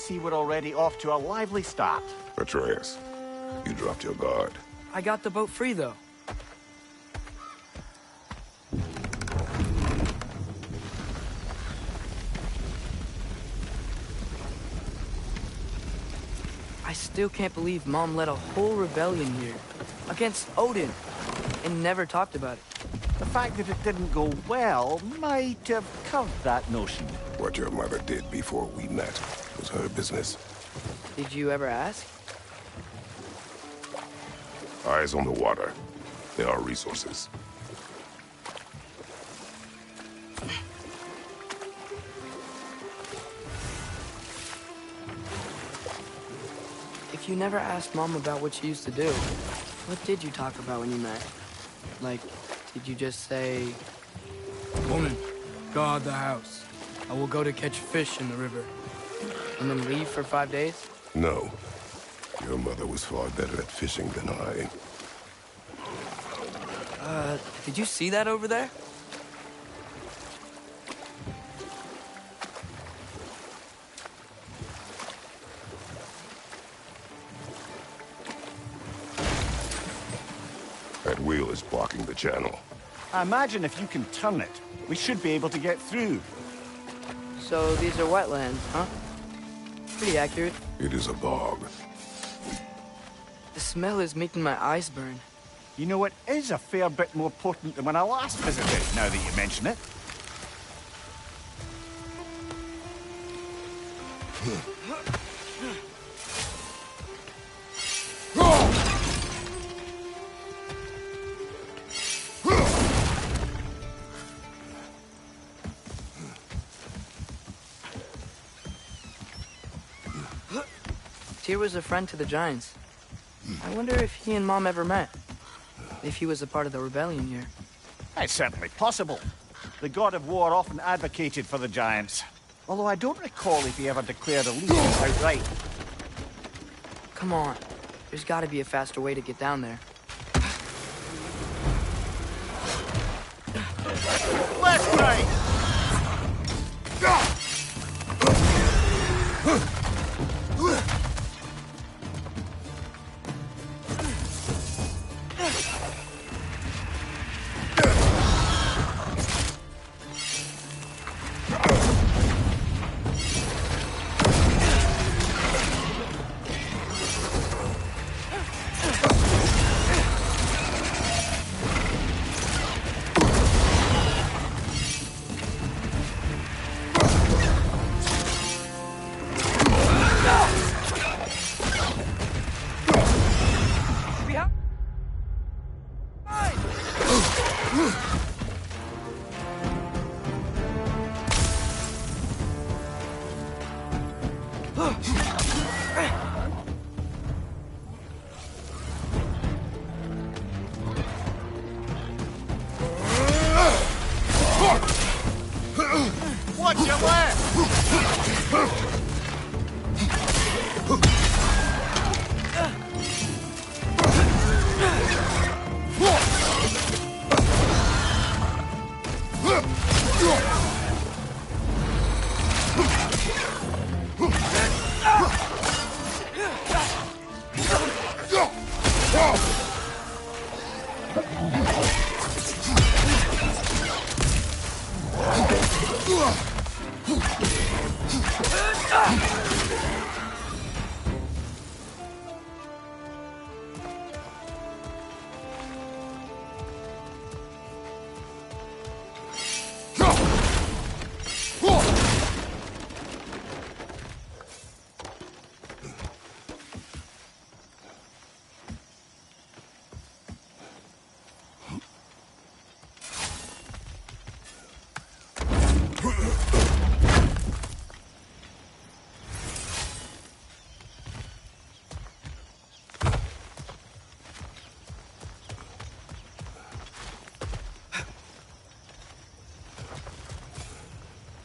see we're already off to a lively start. Atreus, you dropped your guard. I got the boat free, though. I still can't believe Mom led a whole rebellion here. Against Odin. And never talked about it. The fact that it didn't go well might have curved that notion. What your mother did before we met was her business. Did you ever ask? Eyes on the water. There are resources. If you never asked Mom about what she used to do, what did you talk about when you met? Like, did you just say... Woman, guard the house. I will go to catch fish in the river. And then leave for 5 days? No. Your mother was far better at fishing than I. Did you see that over there? That wheel is blocking the channel. I imagine if you can turn it, we should be able to get through. So these are wetlands, huh? Pretty accurate. It is a bog. The smell is making my eyes burn. You know, it is a fair bit more potent than when I last visited, now that you mention it. Tyr was a friend to the Giants. I wonder if he and Mom ever met. If he was a part of the rebellion here. It's certainly possible. The God of War often advocated for the Giants. Although I don't recall if he ever declared allegiance outright. Come on. There's gotta be a faster way to get down there. Left, right! Watch your left!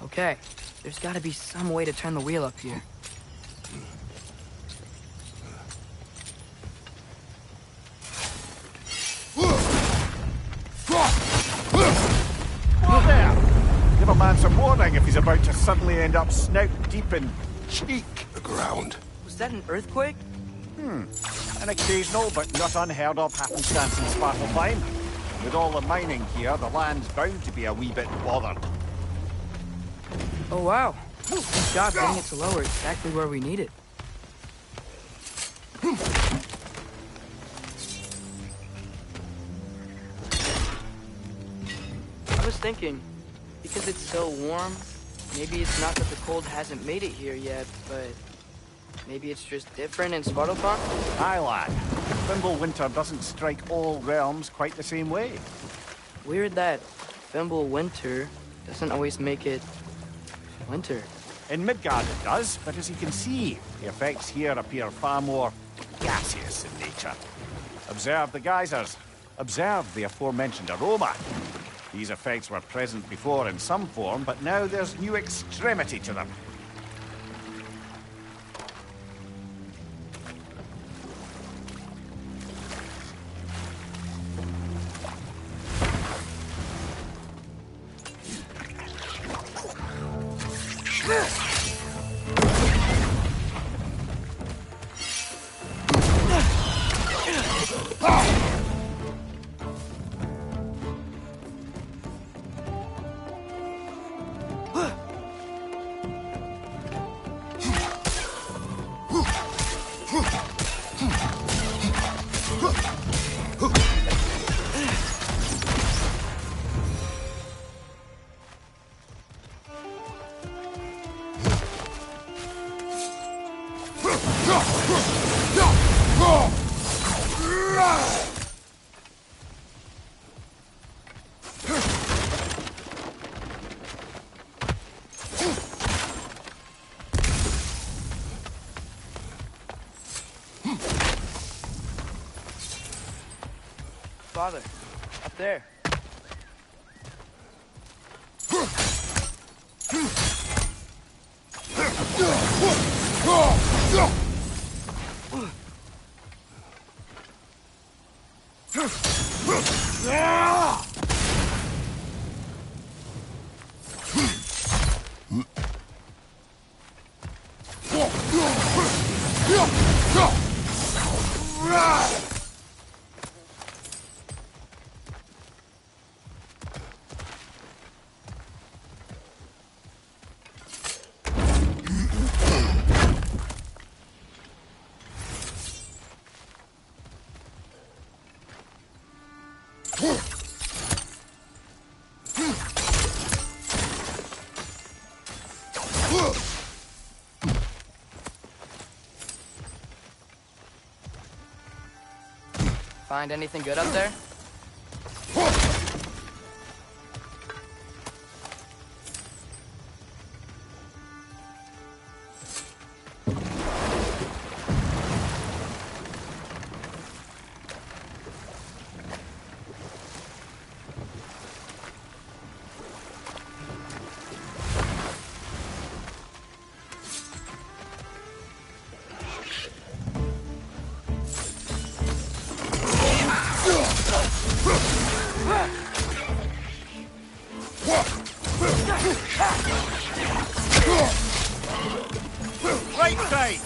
Okay, there's gotta be some way to turn the wheel up here. Whoa there! Give a man some warning if he's about to suddenly end up snout deep in cheek. ground. Was that an earthquake? An occasional but not unheard of happenstance in Svartalfheim. With all the mining here, the land's bound to be a wee bit bothered. Oh wow. Good job getting it to lower exactly where we need it. I was thinking, because it's so warm, maybe it's not that the cold hasn't made it here yet, but maybe it's just different in Svartalfheim? Aye, lad. Winter doesn't strike all realms quite the same way. Weird that Winter doesn't always make it winter. In Midgard it does, but as you can see, the effects here appear far more gaseous in nature. Observe the geysers. Observe the aforementioned aroma. These effects were present before in some form, but now there's new extremity to them. Father, up there. Find anything good up there? Right side!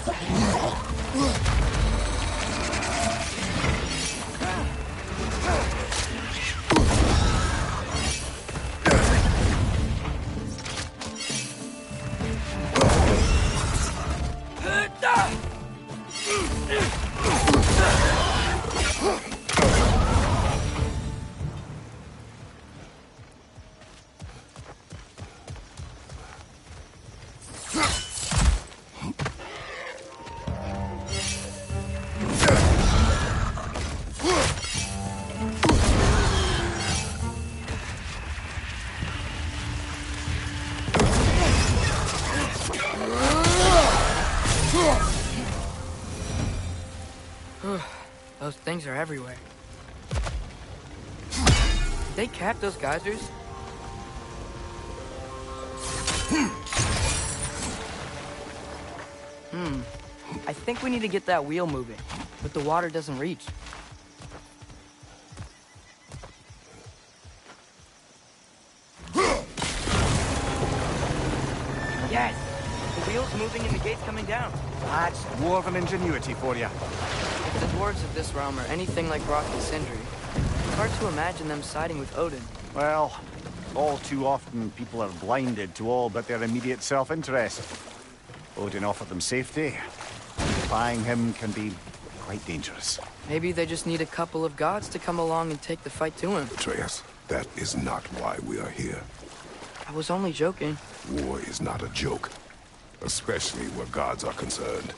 Those things are everywhere. Did they cap those geysers? I think we need to get that wheel moving, but the water doesn't reach. Yes! The wheel's moving and the gate's coming down. That's dwarven ingenuity for you. If the dwarves of this realm are anything like Rock and Sindri, it's hard to imagine them siding with Odin. Well, all too often people are blinded to all but their immediate self-interest. Odin offered them safety. Defying him can be quite dangerous. Maybe they just need a couple of gods to come along and take the fight to him. Atreus, that is not why we are here. I was only joking. War is not a joke, especially where gods are concerned.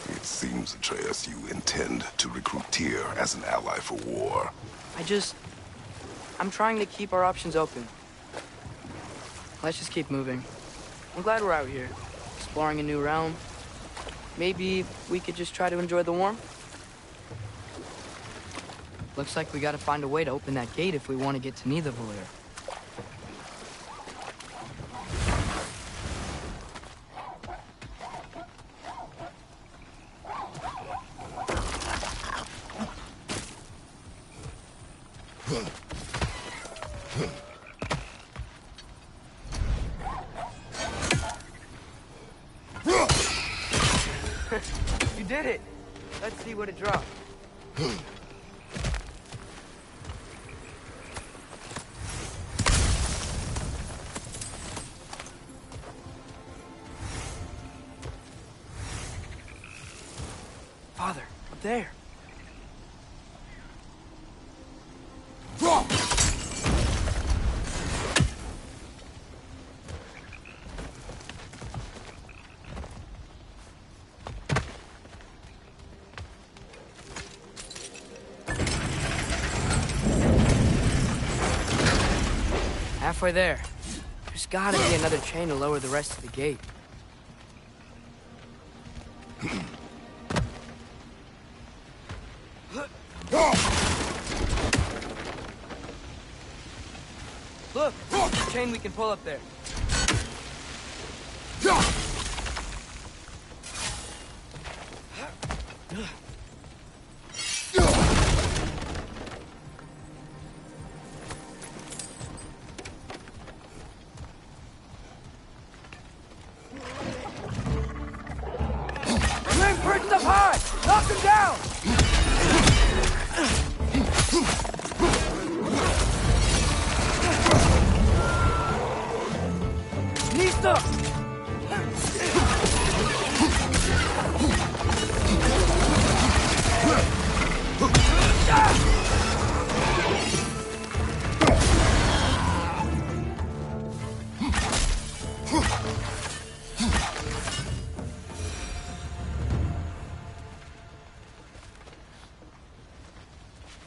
It seems, Atreus, you intend to recruit Tyr as an ally for war. I'm trying to keep our options open. Let's just keep moving. I'm glad we're out here, exploring a new realm. Maybe we could just try to enjoy the warmth? Looks like we gotta find a way to open that gate if we want to get to Nidavellir. You did it! Let's see what it dropped. Father, up there. Halfway there. There's gotta be another chain to lower the rest of the gate. Look! There's a chain we can pull up there. Perched up high! Knock him down! Nista!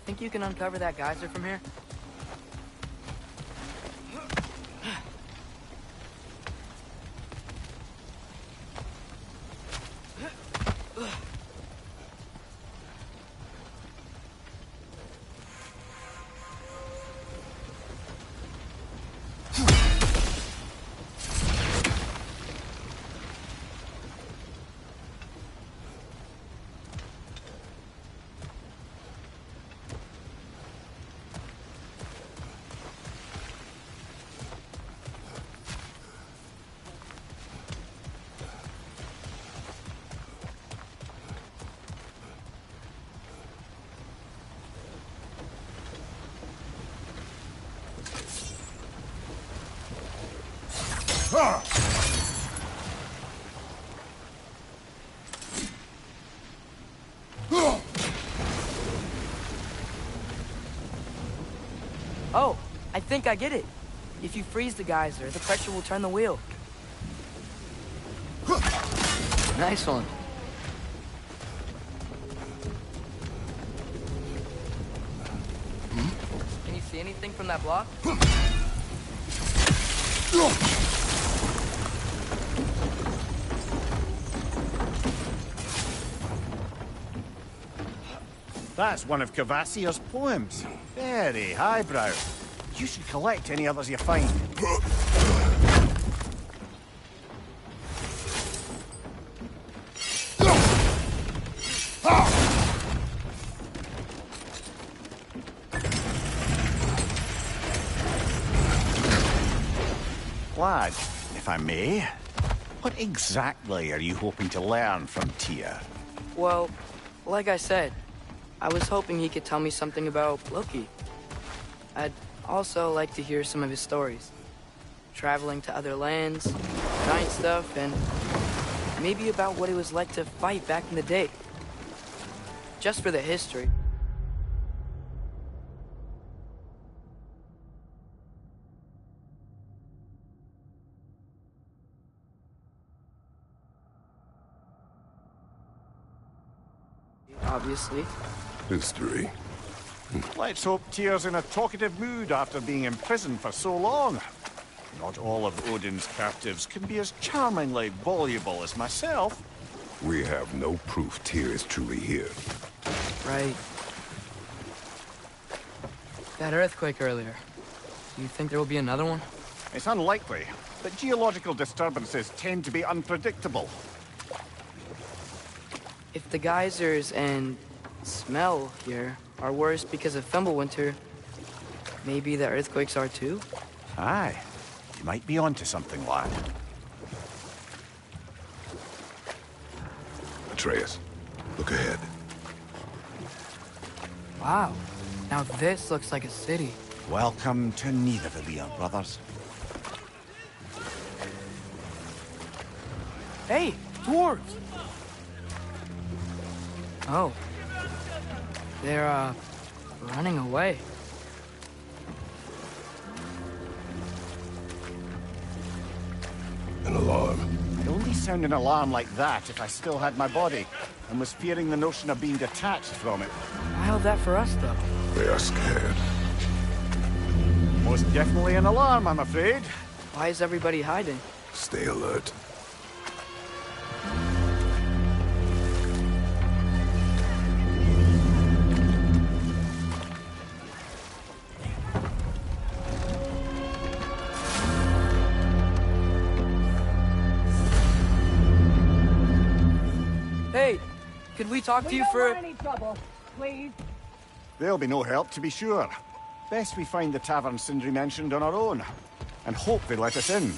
Think you can uncover that geyser from here? Oh, I think I get it. If you freeze the geyser, the pressure will turn the wheel. Nice one. Can you see anything from that block? That's one of Kvasir's poems. Very highbrow. You should collect any others you find. lad, if I may. What exactly are you hoping to learn from Tyr? Well, like I said, I was hoping he could tell me something about Loki. I'd also like to hear some of his stories. Traveling to other lands, giant stuff, and maybe about what it was like to fight back in the day. Just for the history. Obviously. History. Let's hope Tyr's in a talkative mood after being imprisoned for so long. Not all of Odin's captives can be as charmingly voluble as myself. We have no proof Tyr is truly here. Right. That earthquake earlier. Do you think there will be another one? It's unlikely, but geological disturbances tend to be unpredictable. If the geysers and smell here are worse because of Fimbulwinter, maybe the earthquakes are too? Aye. You might be onto something, lad. Atreus, look ahead. Wow. Now this looks like a city. Welcome to Nidavellir, brothers. Hey, dwarves! Oh. They're, running away. An alarm. I'd only sound an alarm like that if I still had my body, and was fearing the notion of being detached from it. Why held that for us, though? They are scared. Most definitely an alarm, I'm afraid. Why is everybody hiding? Stay alert. Hey, could we talk to you for... We don't want any trouble, please. There'll be no help, to be sure. Best we find the tavern Sindri mentioned on our own, and hope they let us in.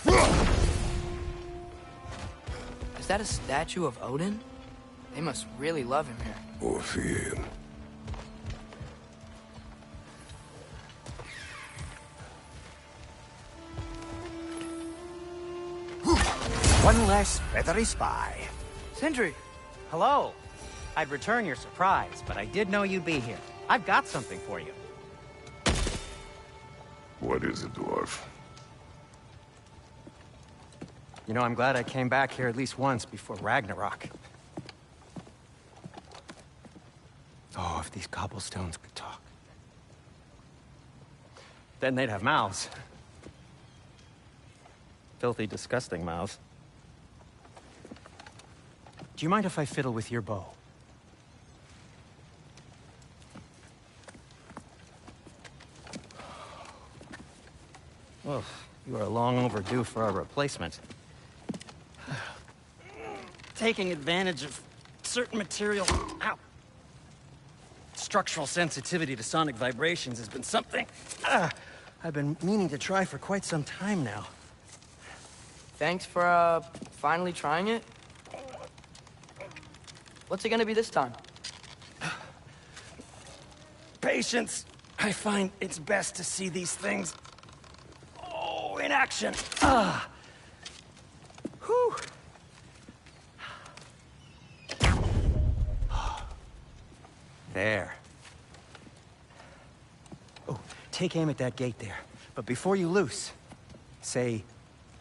Is that a statue of Odin? They must really love him here. Orphean. One less feathery spy. Sindri! Hello. I'd return your surprise, but I did know you'd be here. I've got something for you. What is it, dwarf? You know, I'm glad I came back here at least once before Ragnarok. Oh, if these cobblestones could talk. Then they'd have mouths. Filthy, disgusting mouths. Do you mind if I fiddle with your bow? Well, you are long overdue for a replacement. Taking advantage of certain material... Ow! Structural sensitivity to sonic vibrations has been something I've been meaning to try for quite some time now. Thanks for, finally trying it. What's it gonna be this time? Patience. I find it's best to see these things... Oh, in action. Whew. There. Oh, take aim at that gate there. But before you loose, say,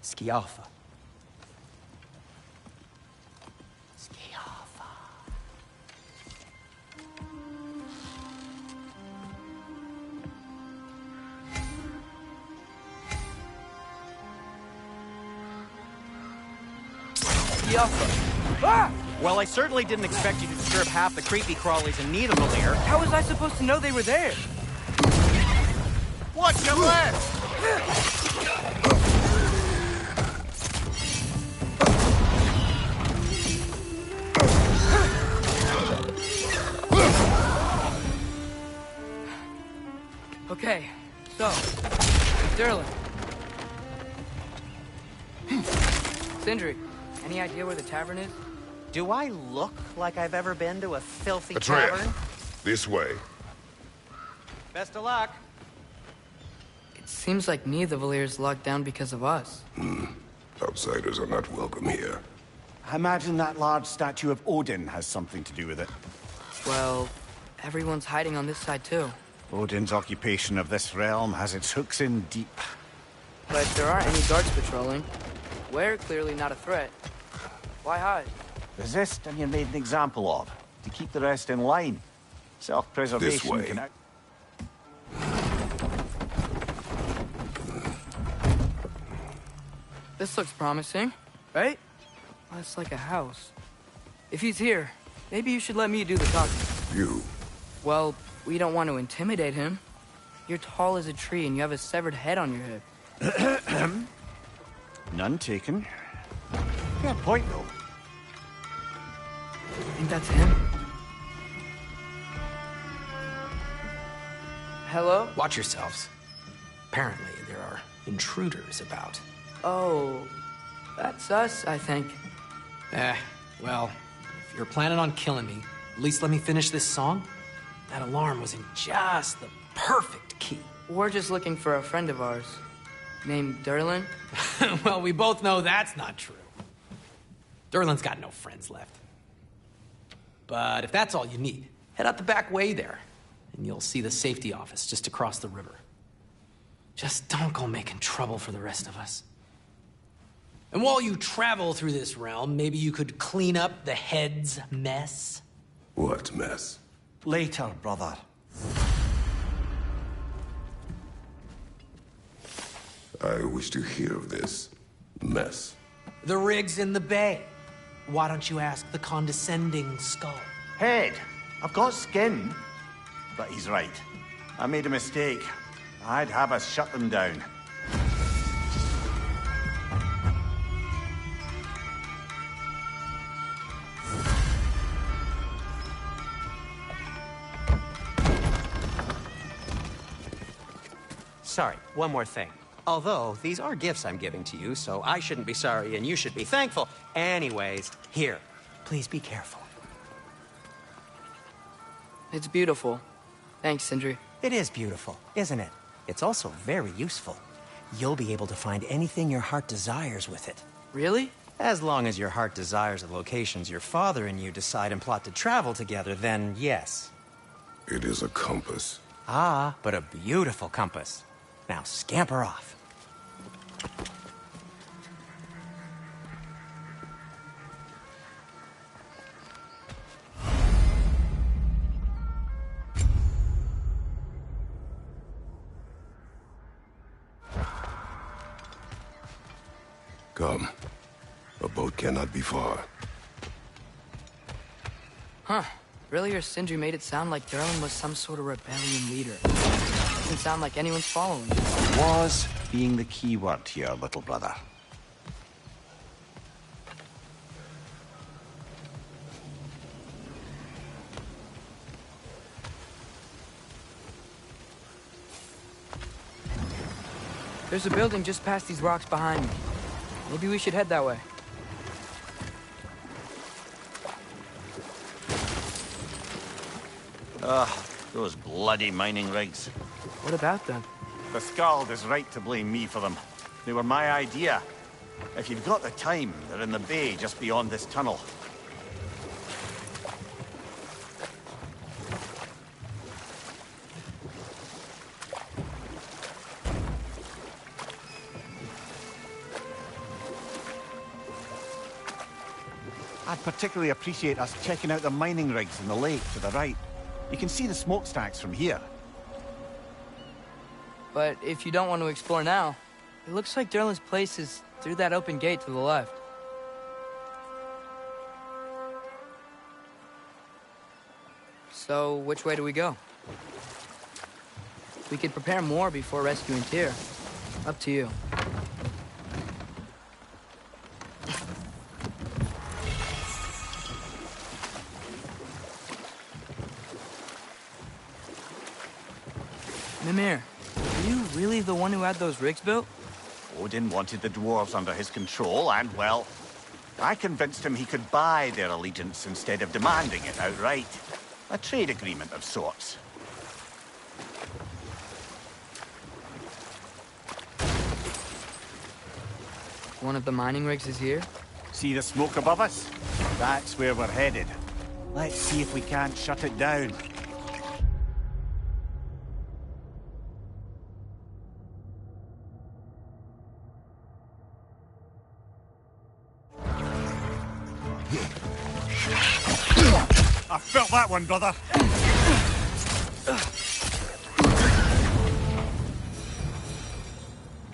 Skialfa. Skialfa. Ah! Well, I certainly didn't expect you to disturb half the creepy crawlies in Nidavellir. How was I supposed to know they were there? Watch your left! Okay, so, Sterling. Sindri, any idea where the tavern is? Do I look like I've ever been to a filthy Atreus, tavern? this way. Best of luck. It seems like neither Valyr's locked down because of us. Outsiders are not welcome here. I imagine that large statue of Odin has something to do with it. Well, everyone's hiding on this side too. Odin's occupation of this realm has its hooks in deep. But there aren't any guards patrolling. We're clearly not a threat. Why hide? Resist and you're made an example of, to keep the rest in line. Self-preservation This way. can... This looks promising, right? Well, it's like a house. If he's here, maybe you should let me do the talking. You. Well, we don't want to intimidate him. You're tall as a tree and you have a severed head on your hip. None taken. Fair point, though. I think that's him. Hello? Watch yourselves. Apparently, there are intruders about. Oh, that's us, I think. Well, if you're planning on killing me, at least let me finish this song. That alarm was in just the perfect key. We're just looking for a friend of ours, named Durlin. Well, we both know that's not true. Durlin's got no friends left. But if that's all you need, head out the back way there, and you'll see the safety office just across the river. Just don't go making trouble for the rest of us. And while you travel through this realm, maybe you could clean up the head's mess? What mess? Later, brother. I wish to hear of this mess. The rig's in the bay. Why don't you ask the condescending skull? Head, I've got skin. But he's right. I made a mistake. I'd have us shut them down. Sorry, one more thing. Although, these are gifts I'm giving to you, so I shouldn't be sorry and you should be thankful. Anyways, here, please be careful. It's beautiful. Thanks, Sindri. It is beautiful, isn't it? It's also very useful. You'll be able to find anything your heart desires with it. Really? As long as your heart desires the locations your father and you decide and plot to travel together, then yes. It is a compass. Ah, but a beautiful compass. Now scamper off. Come. A boat cannot be far. Huh. Earlier, Sindri made it sound like Durlin was some sort of rebellion leader. Doesn't sound like anyone's following him. Was being the key word here, little brother. There's a building just past these rocks behind me. Maybe we should head that way. Those bloody mining rigs. What about them? The Skald is right to blame me for them. They were my idea. If you've got the time, they're in the bay just beyond this tunnel. I'd particularly appreciate us checking out the mining rigs in the lake to the right. You can see the smokestacks from here. But if you don't want to explore now, it looks like Durlin's place is through that open gate to the left. So, which way do we go? We could prepare more before rescuing Tyr. Up to you. Mimir, are you really the one who had those rigs built? Odin wanted the dwarves under his control, and, well, I convinced him he could buy their allegiance instead of demanding it outright. A trade agreement of sorts. One of the mining rigs is here? See the smoke above us? That's where we're headed. Let's see if we can't shut it down. I felt that one, brother.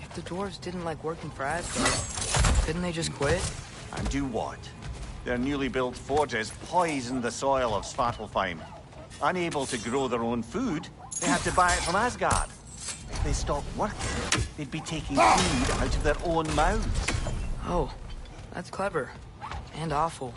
If the dwarves didn't like working for Asgard, couldn't they just quit? And do what? Their newly built forges poisoned the soil of Svartalfheim. Unable to grow their own food, they had to buy it from Asgard. If they stopped working, they'd be taking food out of their own mouths. Oh, that's clever. And awful.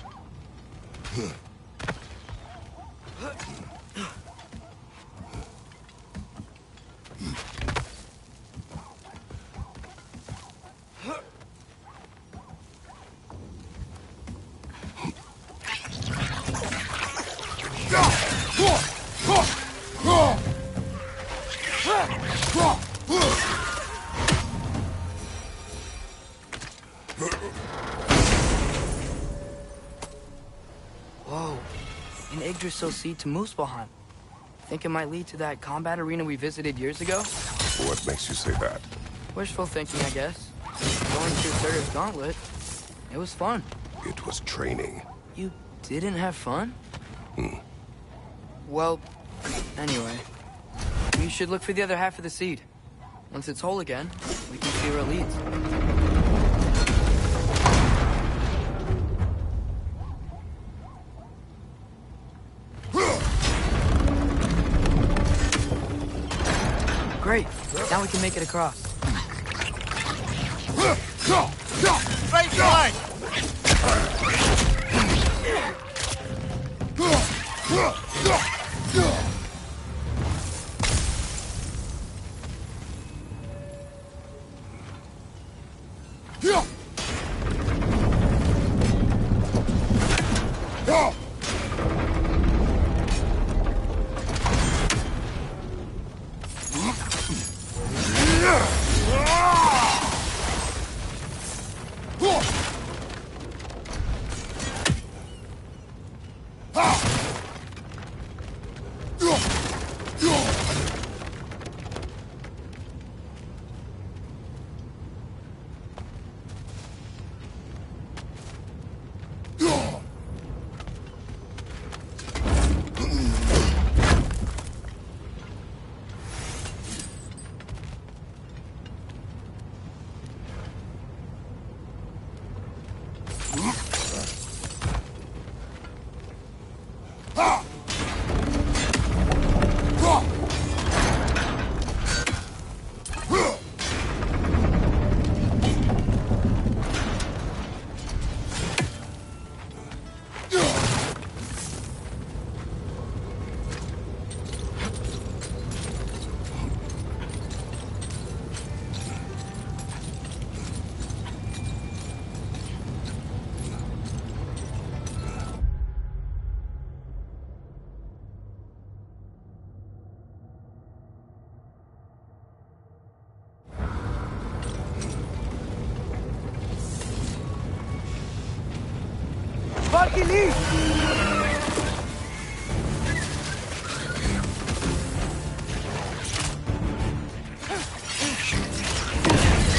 Whoa. An Yggdrasil seed to Muspelheim. Think it might lead to that combat arena we visited years ago? What makes you say that? Wishful thinking, I guess. Going through Surtur's gauntlet. It was fun. It was training. You didn't have fun? Well, anyway. We should look for the other half of the seed. Once it's whole again, we can see where it leads. Great. Now we can make it across. Right line!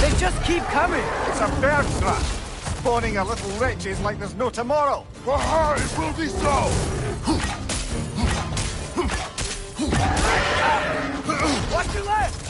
They just keep coming! It's a bear trap! Spawning a little wretches like there's no tomorrow! For her, it will be so! Watch your left!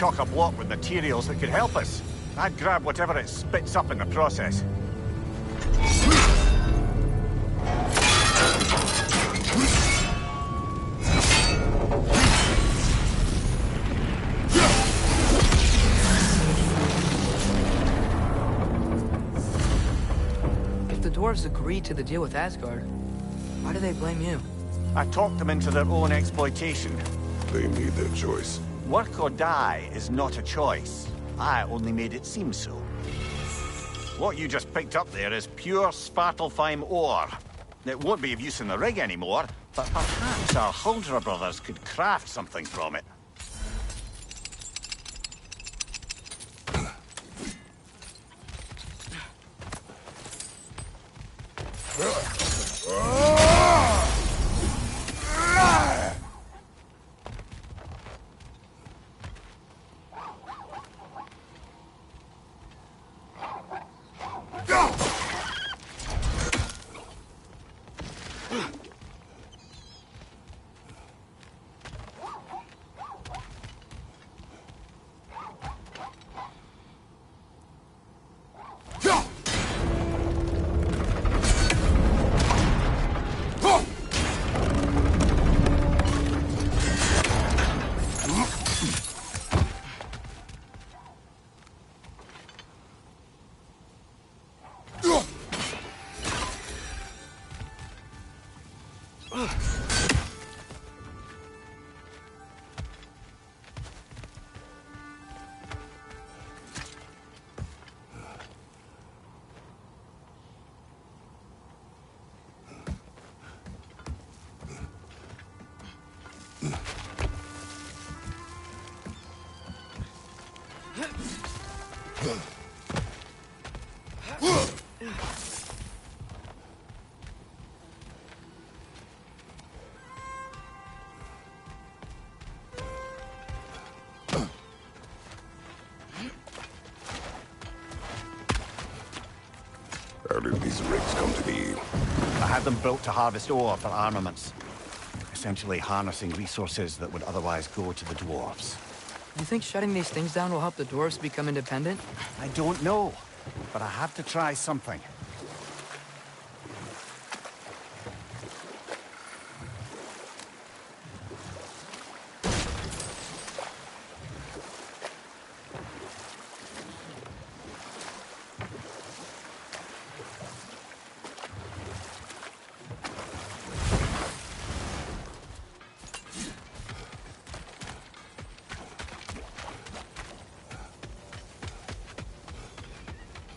chock-a-block with materials that could help us. I'd grab whatever it spits up in the process. If the dwarves agreed to the deal with Asgard, why do they blame you? I talked them into their own exploitation. They made their choice. Work or die is not a choice. I only made it seem so. What you just picked up there is pure Svartalfheim ore. It won't be of use in the rig anymore, but perhaps our Huldra brothers could craft something from it. How did these rigs come to be? I had them built to harvest ore for armaments. Essentially harnessing resources that would otherwise go to the dwarves. You think shutting these things down will help the dwarves become independent? I don't know, but I have to try something.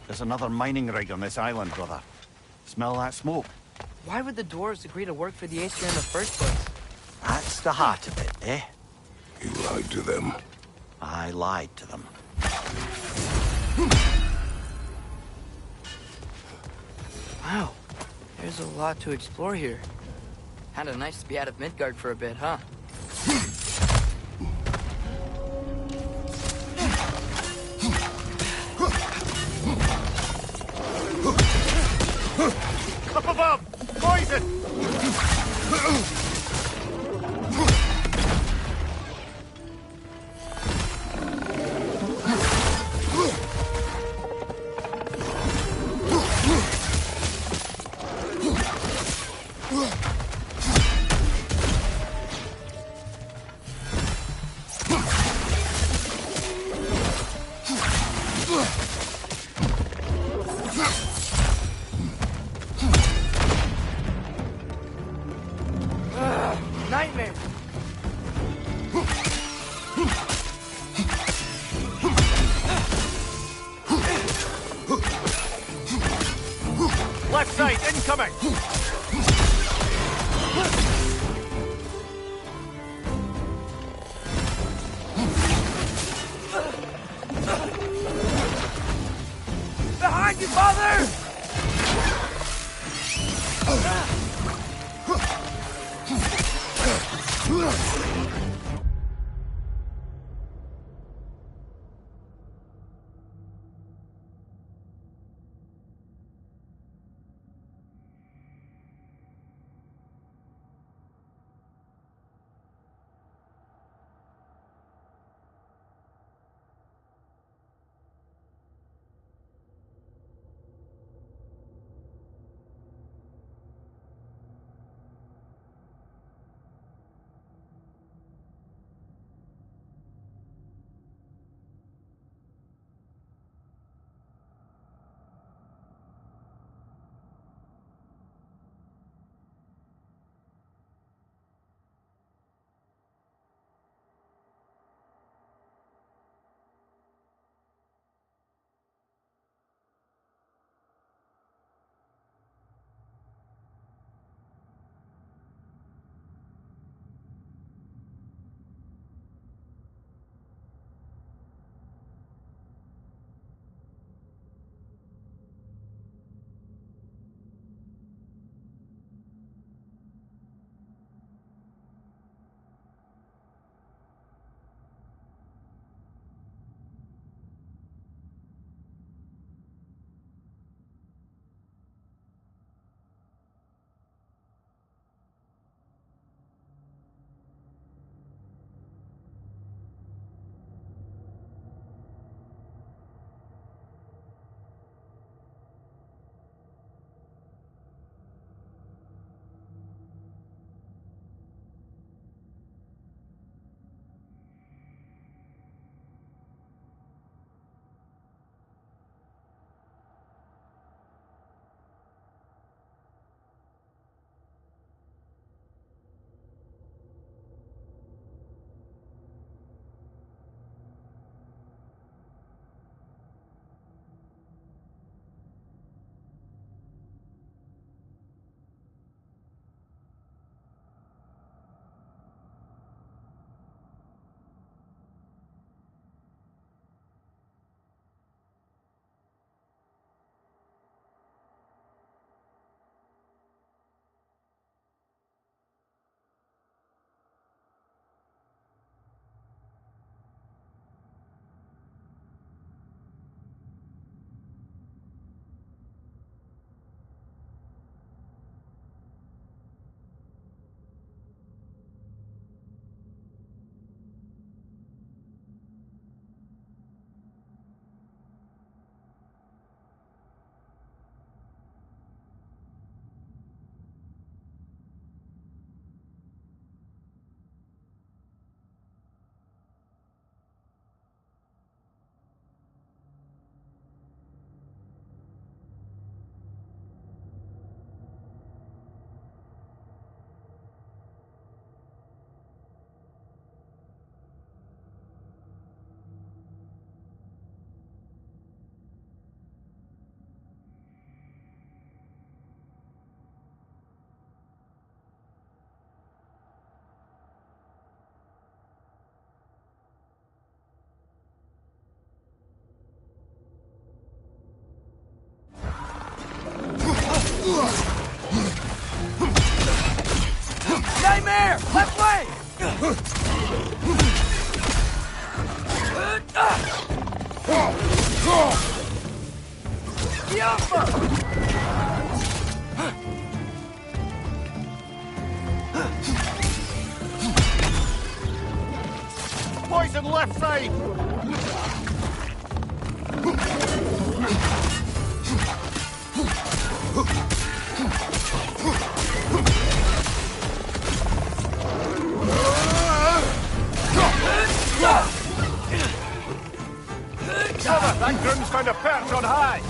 There's another mining rig on this island, brother. Smell that smoke? Why would the dwarves agree to work for the Aesir in the first place? That's the heart of it, eh? You lied to them. I lied to them. Wow, there's a lot to explore here. Kinda nice to be out of Midgard for a bit, huh? Up above! Poison! Nightmare! Left side, incoming! Behind you, father! Nightmare! Left way! Poison left side! Cover! That groom's found a perch on high!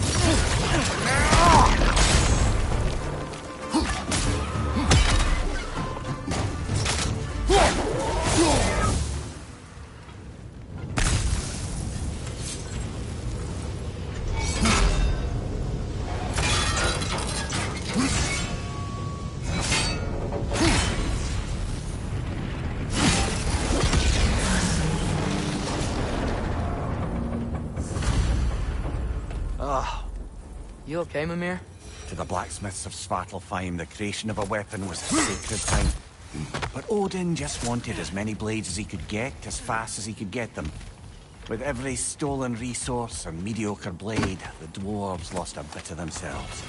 You okay, Mimir? To the blacksmiths of Svartalfheim, the creation of a weapon was a sacred thing. But Odin just wanted as many blades as he could get, as fast as he could get them. With every stolen resource and mediocre blade, the dwarves lost a bit of themselves.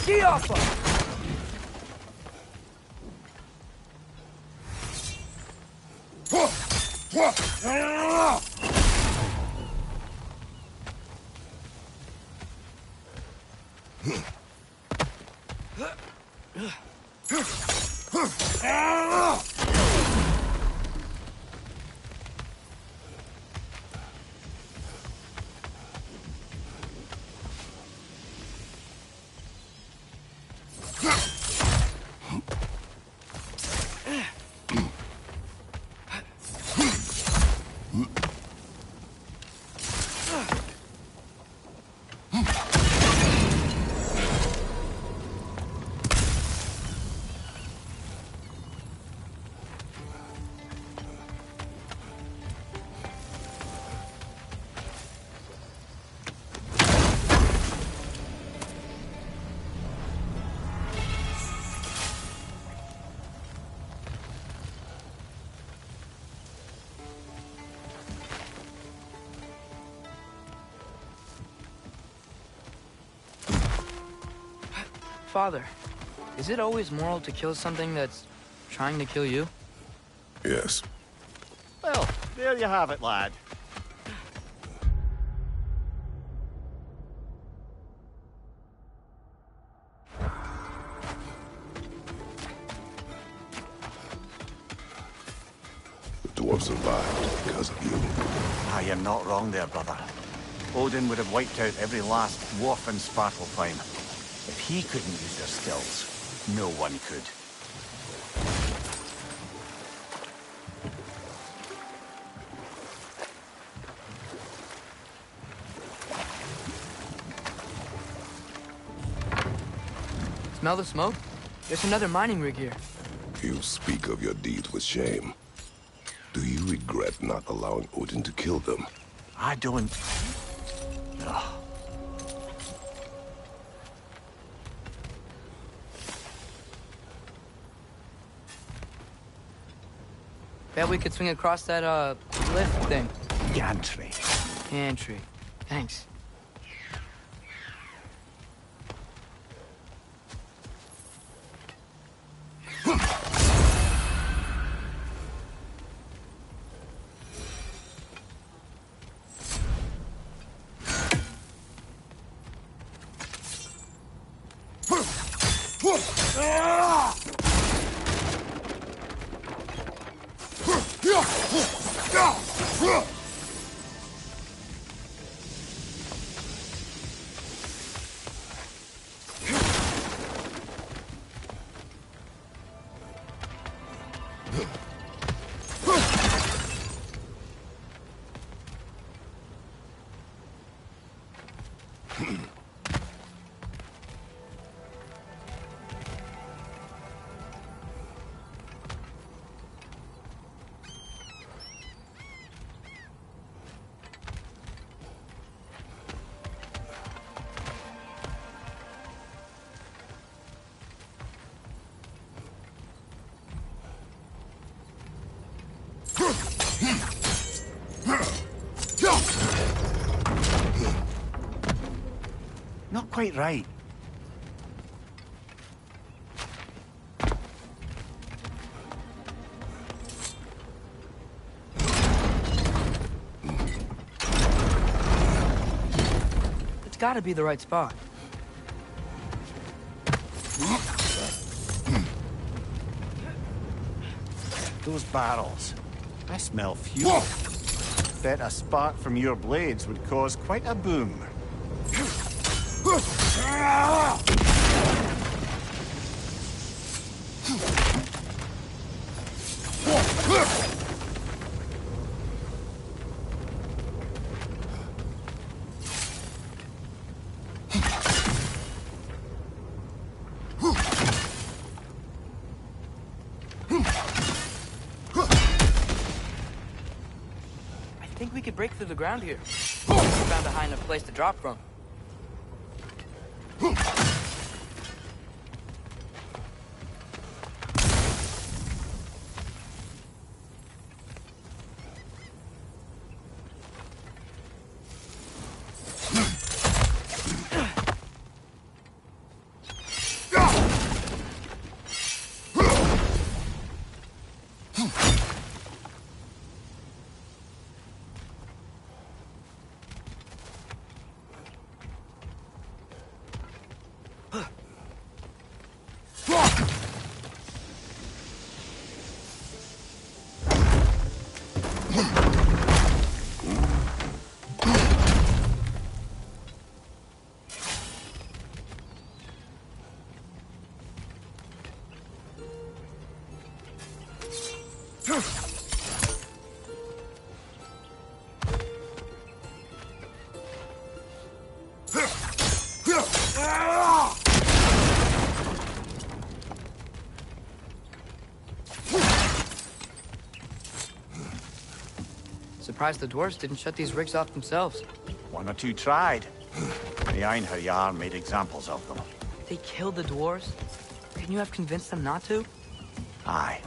G.O.W.Ragnarok! Father, is it always moral to kill something that's trying to kill you? Yes. Well, there you have it, lad. The dwarves survived because of you. Ah, you're not wrong there, brother. Odin would have wiped out every last dwarf in Svartalfheim. If he couldn't use their skills, no one could. Smell the smoke? There's another mining rig here. You speak of your deeds with shame. Do you regret not allowing Odin to kill them? I don't... Ugh. Bet we could swing across that, lift thing. Gantry. Gantry. Thanks. Not quite right. It's gotta be the right spot. Those barrels. I smell fuel. Bet a spark from your blades would cause quite a boom. I think we could break through the ground here. We found a high enough place to drop from. Surprised the dwarves didn't shut these rigs off themselves. One or two tried. The Einherjar made examples of them. They killed the dwarves? Couldn't you have convinced them not to? Aye.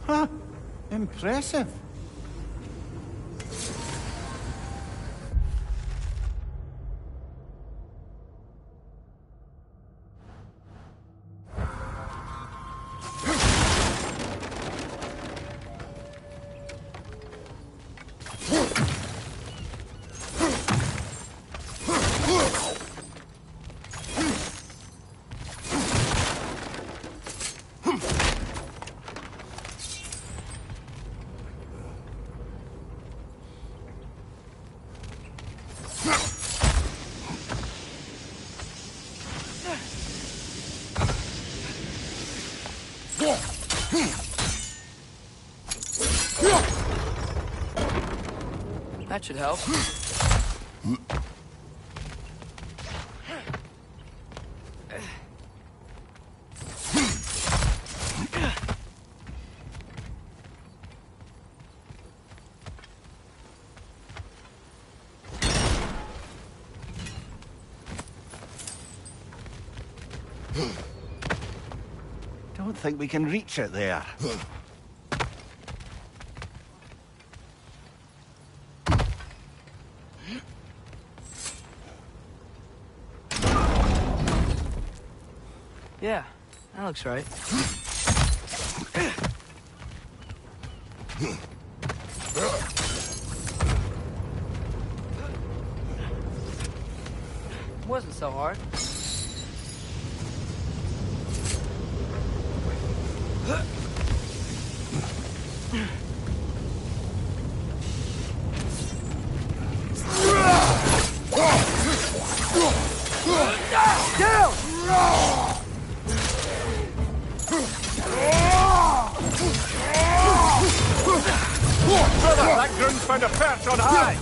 Huh. Impressive. That should help. Don't think we can reach it there. Yeah, that looks right. Wasn't so hard. Brother, that groom's found a perch on high!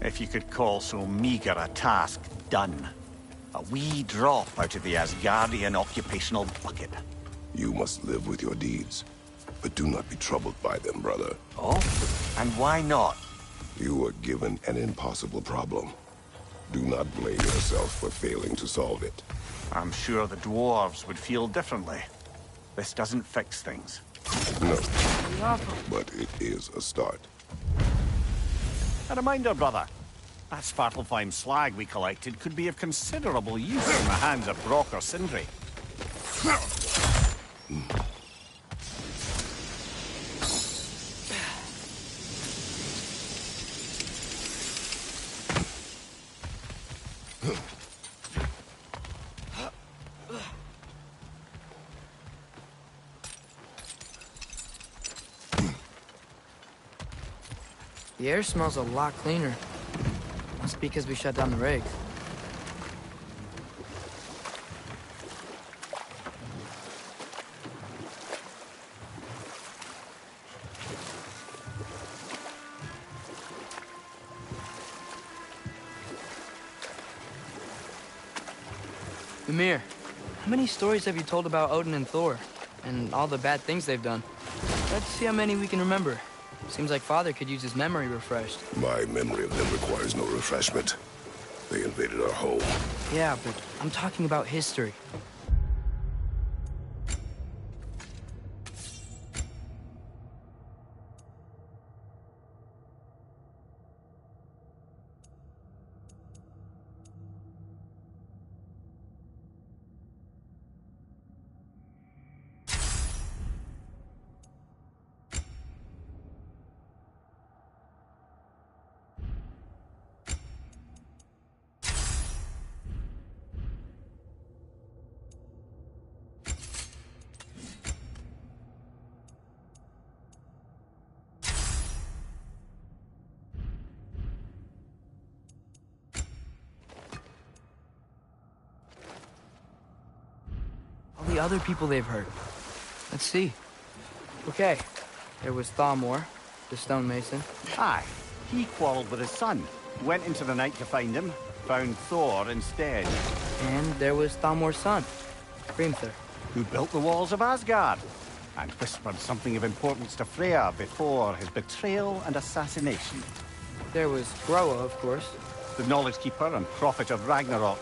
If you could call so meager a task done. A wee drop out of the Asgardian occupational bucket. You must live with your deeds, but do not be troubled by them, brother. Oh? And why not? You were given an impossible problem. Do not blame yourself for failing to solve it. I'm sure the dwarves would feel differently. This doesn't fix things. No, but it is a start. A reminder, brother. That Svartalfheim slag we collected could be of considerable use in the hands of Brock or Sindri. The air smells a lot cleaner. Must be because we shut down the rigs. Ymir, how many stories have you told about Odin and Thor? And all the bad things they've done? Let's see how many we can remember. Seems like Father could use his memory refreshed. My memory of them requires no refreshment. They invaded our home. Yeah, but I'm talking about history. The other people they've hurt. Let's see. Okay, there was Thamor, the stonemason. Aye, he quarreled with his son. Went into the night to find him, found Thor instead. And there was Thamor's son, Hrimthur. Who built the walls of Asgard, and whispered something of importance to Freya before his betrayal and assassination. There was Groa, of course. The Knowledge Keeper and Prophet of Ragnarok.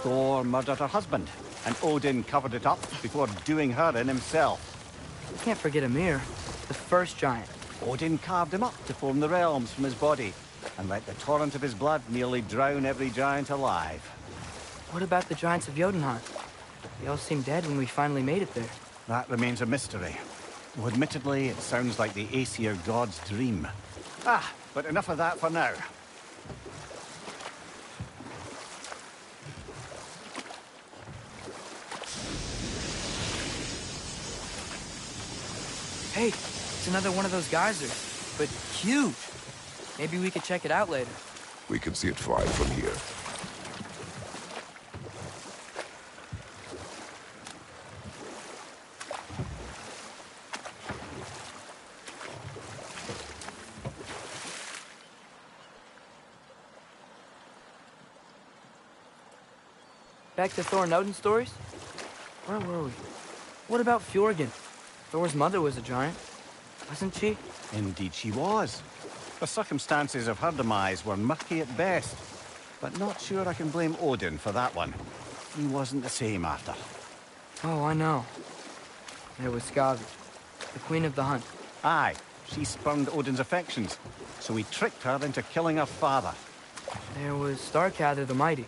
Thor murdered her husband, and Odin covered it up before doing her in himself. We can't forget Ymir, the first giant. Odin carved him up to form the realms from his body, and let the torrent of his blood nearly drown every giant alive. What about the giants of Jotunheim? They all seemed dead when we finally made it there. That remains a mystery. Though admittedly, it sounds like the Aesir god's dream. But enough of that for now. Hey, it's another one of those geysers, but huge. Maybe we could check it out later. We can see it fine from here. Back to Thor and Odin stories? Where were we? What about Fjorgyn? Thor's mother was a giant, wasn't she? Indeed she was. The circumstances of her demise were murky at best. But not sure I can blame Odin for that one. He wasn't the same after. Oh, I know. There was Skavi, the queen of the hunt. Aye, she spurned Odin's affections, so he tricked her into killing her father. There was Starkadr the Mighty,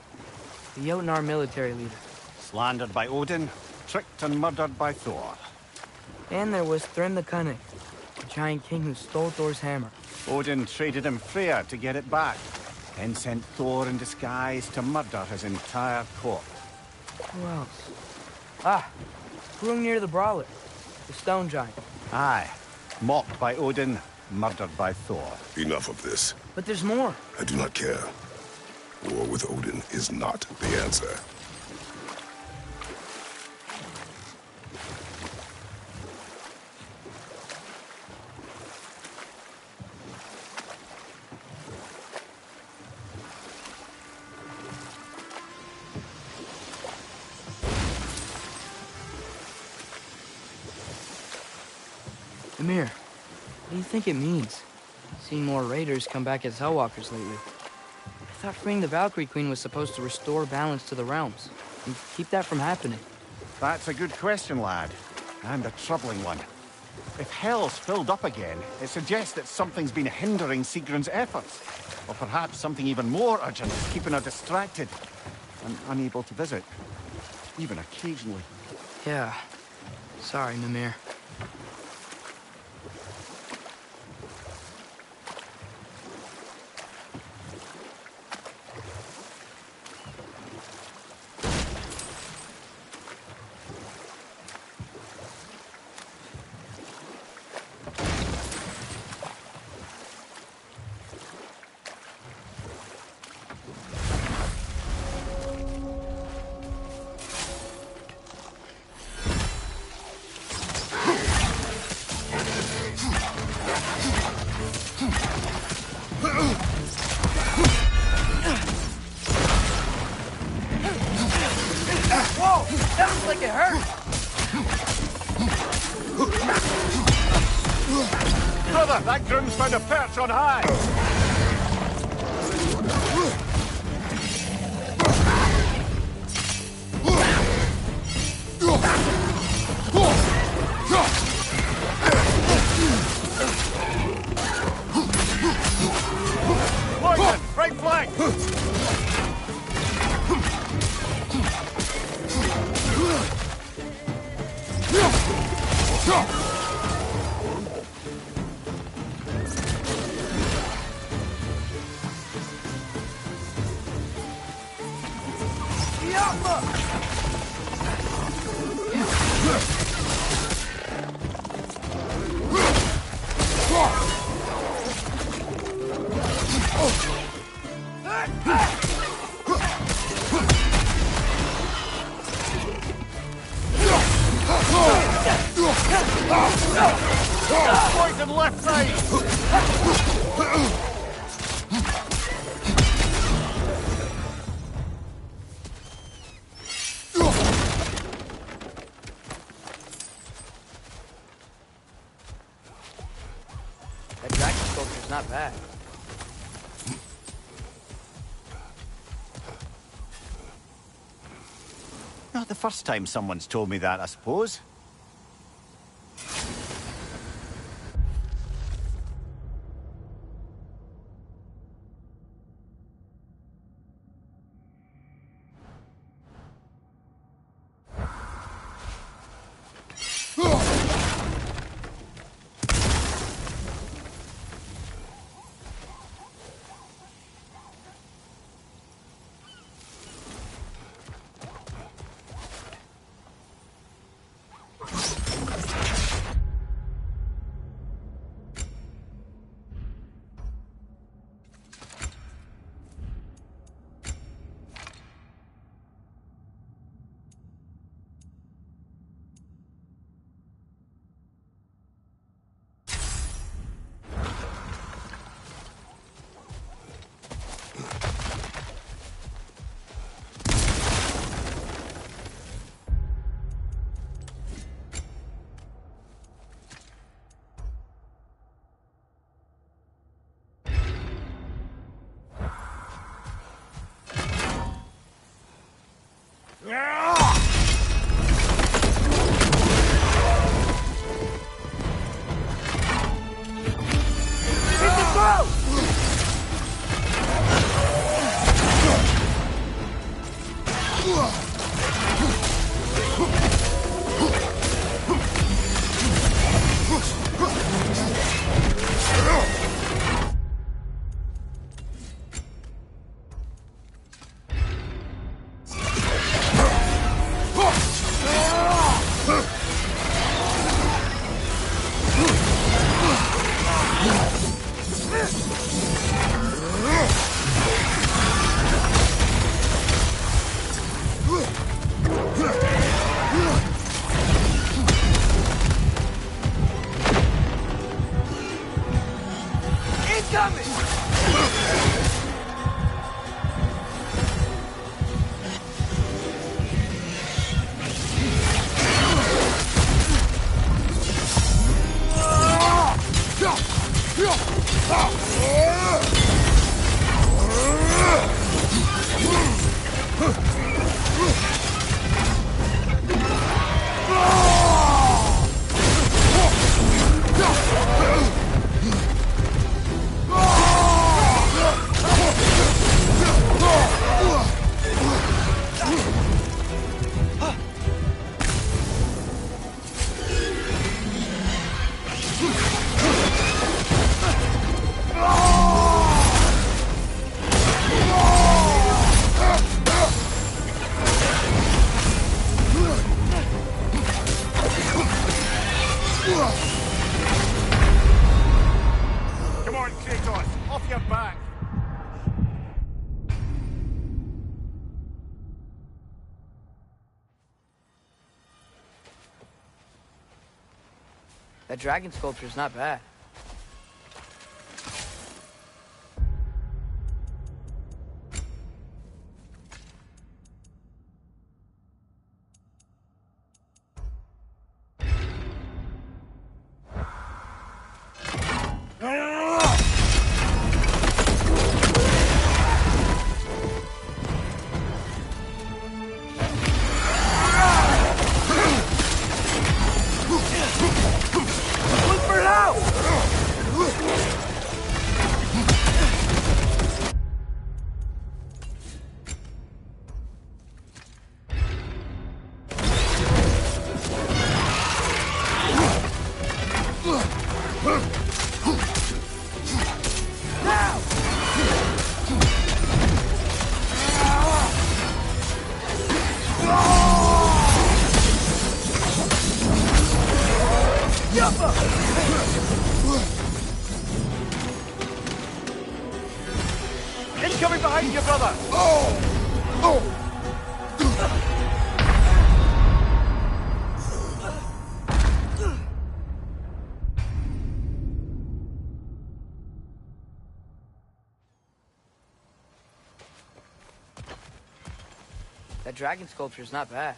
the Jotnar military leader. Slandered by Odin, tricked and murdered by Thor. And there was Thrym the Cunning, the giant king who stole Thor's hammer. Odin traded him Freya to get it back, then sent Thor in disguise to murder his entire court. Who else? Ah, Hrungnir the Brawler, the stone giant. Aye, mocked by Odin, murdered by Thor. Enough of this. But there's more. I do not care. War with Odin is not the answer. Ymir, what do you think it means? Seen more raiders come back as Hellwalkers lately. I thought freeing the Valkyrie Queen was supposed to restore balance to the realms, and keep that from happening. That's a good question, lad. And a troubling one. If Hell's filled up again, it suggests that something's been hindering Sigrun's efforts. Or perhaps something even more urgent is keeping her distracted and unable to visit. Even occasionally. Yeah. Sorry, Mimir. That looks like it hurt! Brother, that groom's found a perch on high! Poison! Right flank! Poison left side! That dragon sculpture's not bad. Not the first time someone's told me that, I suppose. Come on, Kratos, off your back. That dragon sculpture's not bad. Incoming behind you, brother! That dragon sculpture's not bad.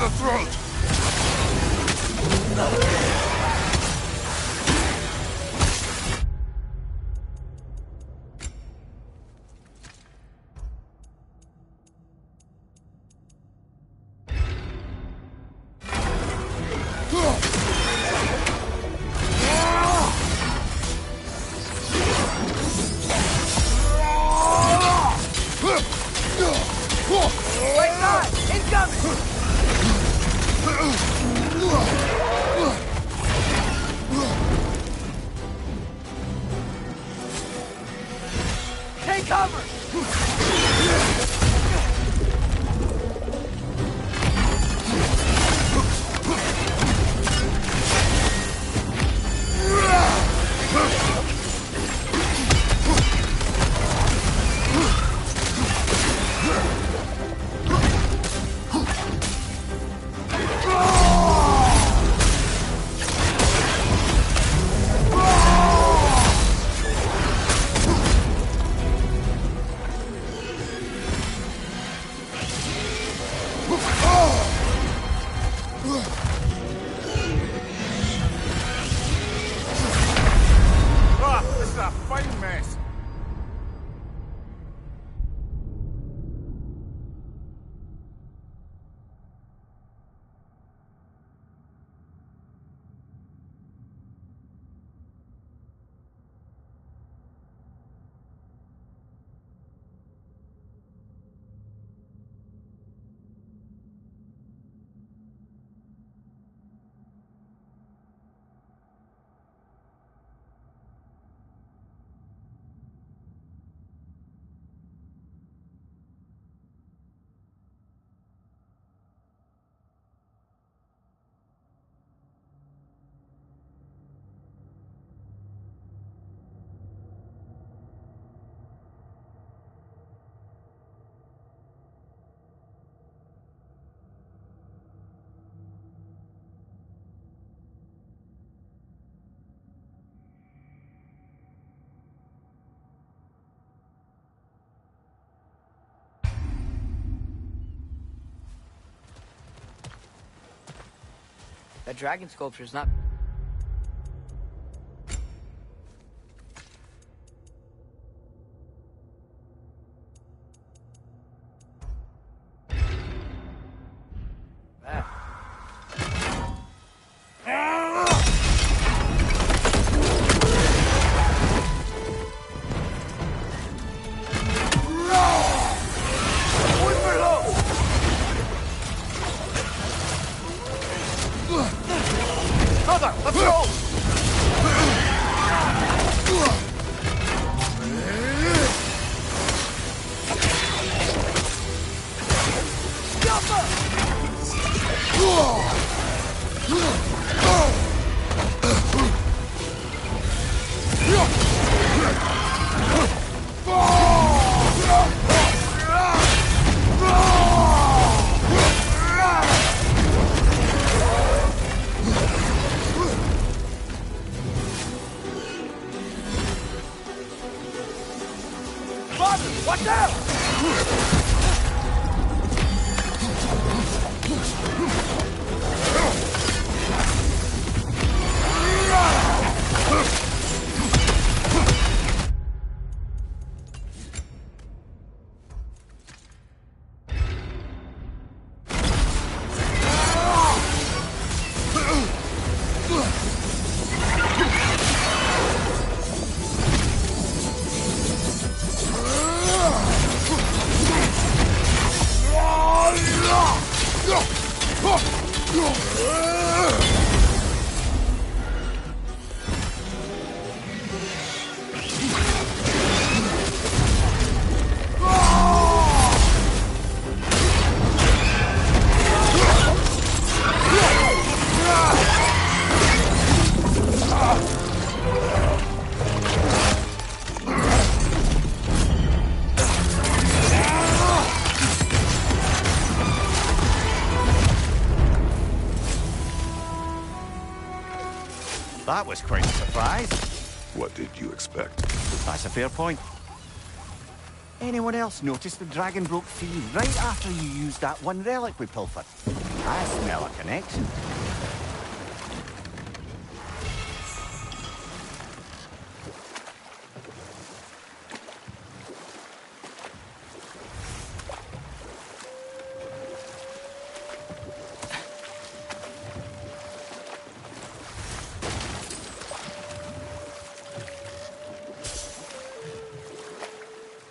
the throat! Right side! Incoming! Take cover! This is a fine mess. That dragon sculpture's not... bad. Brother, let's go! Watch out! That was quite a surprise. What did you expect? That's a fair point. Anyone else notice the dragon broke free right after you used that one relic we pilfered? I smell a connection.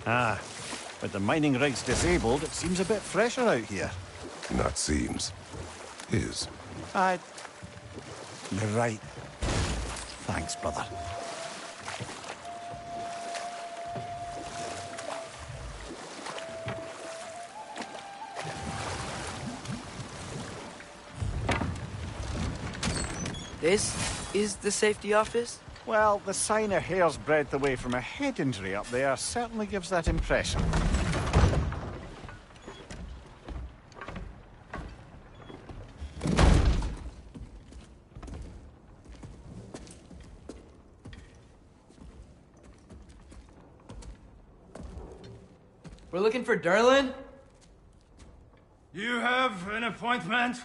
Ah, with the mining rigs disabled, it seems a bit fresher out here. Not seems. Is. You're right. Thanks, brother. This is the safety office? Well, the sign a hair's breadth away from a head injury up there certainly gives that impression. We're looking for Durlin? You have an appointment?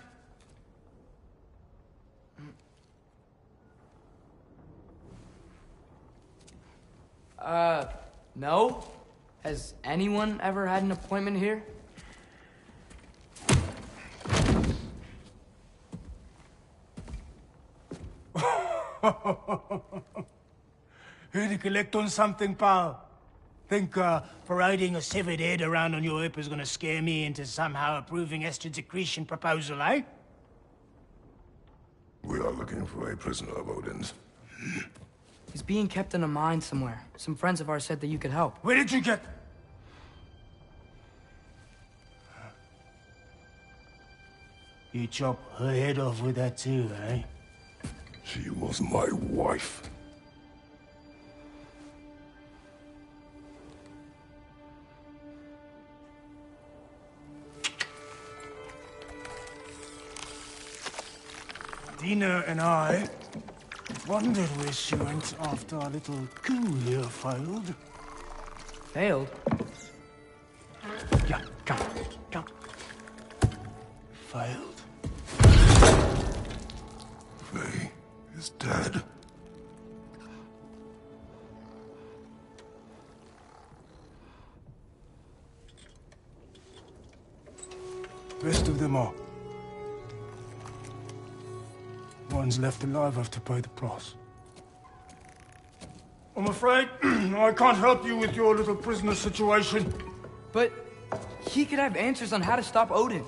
No? Has anyone ever had an appointment here? Here to collect on something, pal? Think, parading a severed head around on your hip is gonna scare me into somehow approving Esther's accretion proposal, eh? We are looking for a prisoner of Odin's. He's being kept in a mine somewhere. Some friends of ours said that you could help. Where did you get... You chop her head off with that too, eh? She was my wife. Dina and I wondered where she went after our little coup here failed. Failed? Yeah, come. Failed. Faye is dead. Rest of them are. Ones left alive have to pay the price. I'm afraid I can't help you with your little prisoner situation. But he could have answers on how to stop Odin.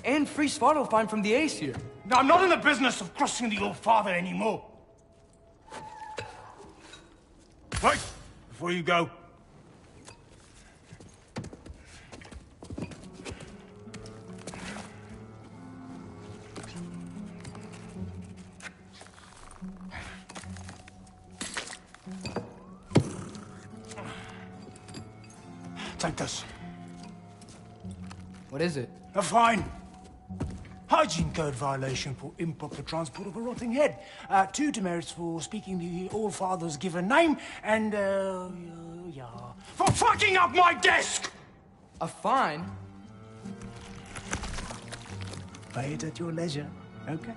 And free Svartalfheim from the Aesir. Now, I'm not in the business of crossing the All-Father anymore. Wait, before you go. Take this. What is it? A fine. Hygiene code violation for improper transport of a rotting head. 2 demerits for speaking the All-Father's given name, and, yeah. For fucking up my desk! A fine? Pay it at your leisure, okay?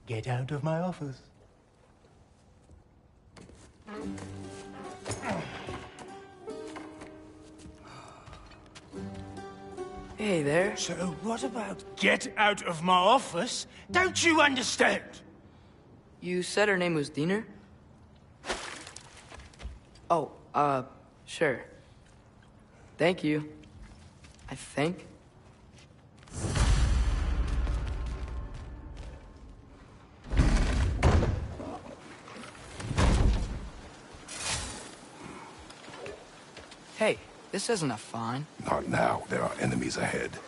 Get out of my office. Hey there. So what about get out of my office? Don't you understand? You said her name was Diener? Oh, sure. Thank you. I think. Hey, this isn't a fine. Not now. There are enemies ahead.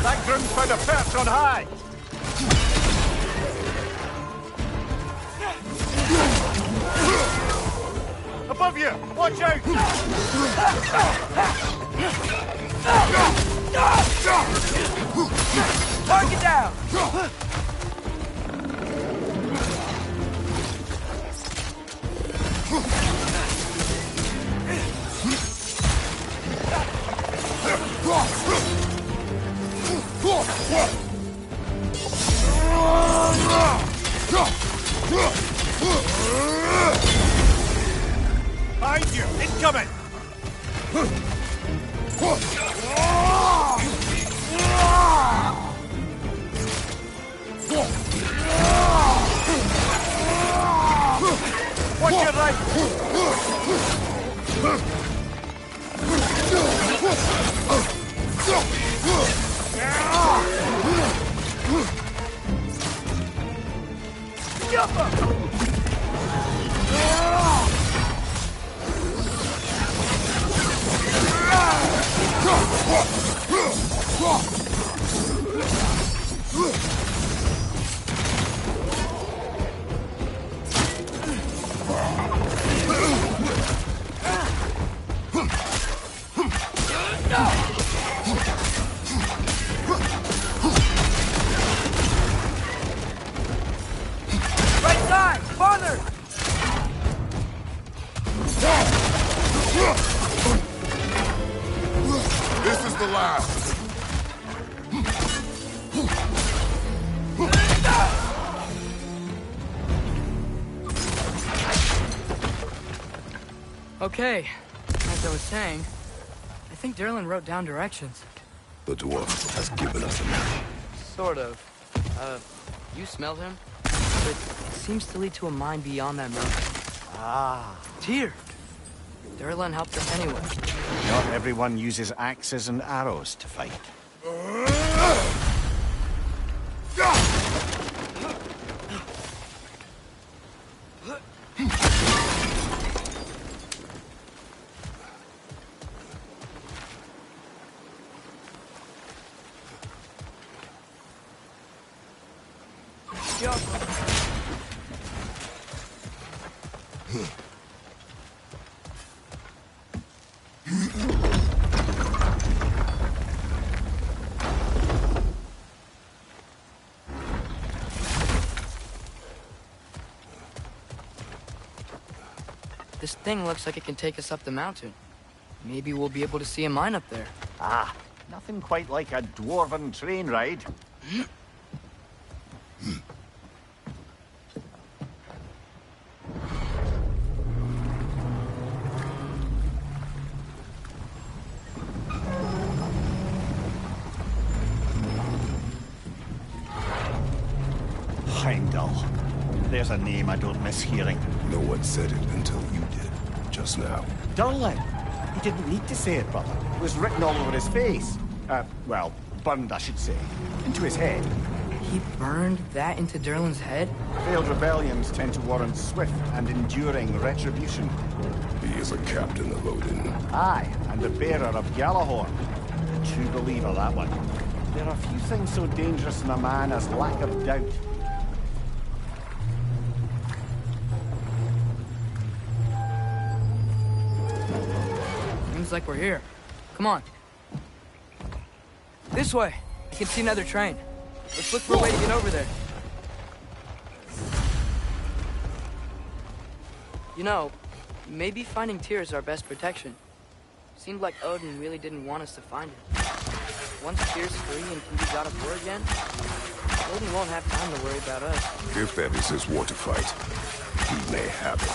That groom's found a perch on high! Above you! Watch out! Target down! Behind you! Incoming! Watch your right! Right side! Farther! This is the last. Okay, as I was saying, I think Derlin wrote down directions. The dwarf has given us a map. Sort of. You smelled him? But it seems to lead to a mine beyond that mountain. Ah. Tyr! Derlin helped us anyway. Not everyone uses axes and arrows to fight. This thing looks like it can take us up the mountain. Maybe we'll be able to see a mine up there. Ah, nothing quite like a dwarven train ride. Heimdall. There's a name I don't miss hearing. No one said it until you did, just now. Durlin! He didn't need to say it, brother. It was written all over his face. Well, burned, I should say. Into his head. He burned that into Derlin's head? Failed rebellions tend to warrant swift and enduring retribution. He is a captain of Odin. Aye, and the bearer of Gjallarhorn. A true believer, that one. There are few things so dangerous in a man as lack of doubt. Seems like we're here. Come on. This way. I can see another train. Let's look for a way to get over there. You know, maybe finding Tyr is our best protection. Seemed like Odin really didn't want us to find him. Once Tyr's free and can be God of War again, Odin won't have time to worry about us. If that is his war to fight, he may have it.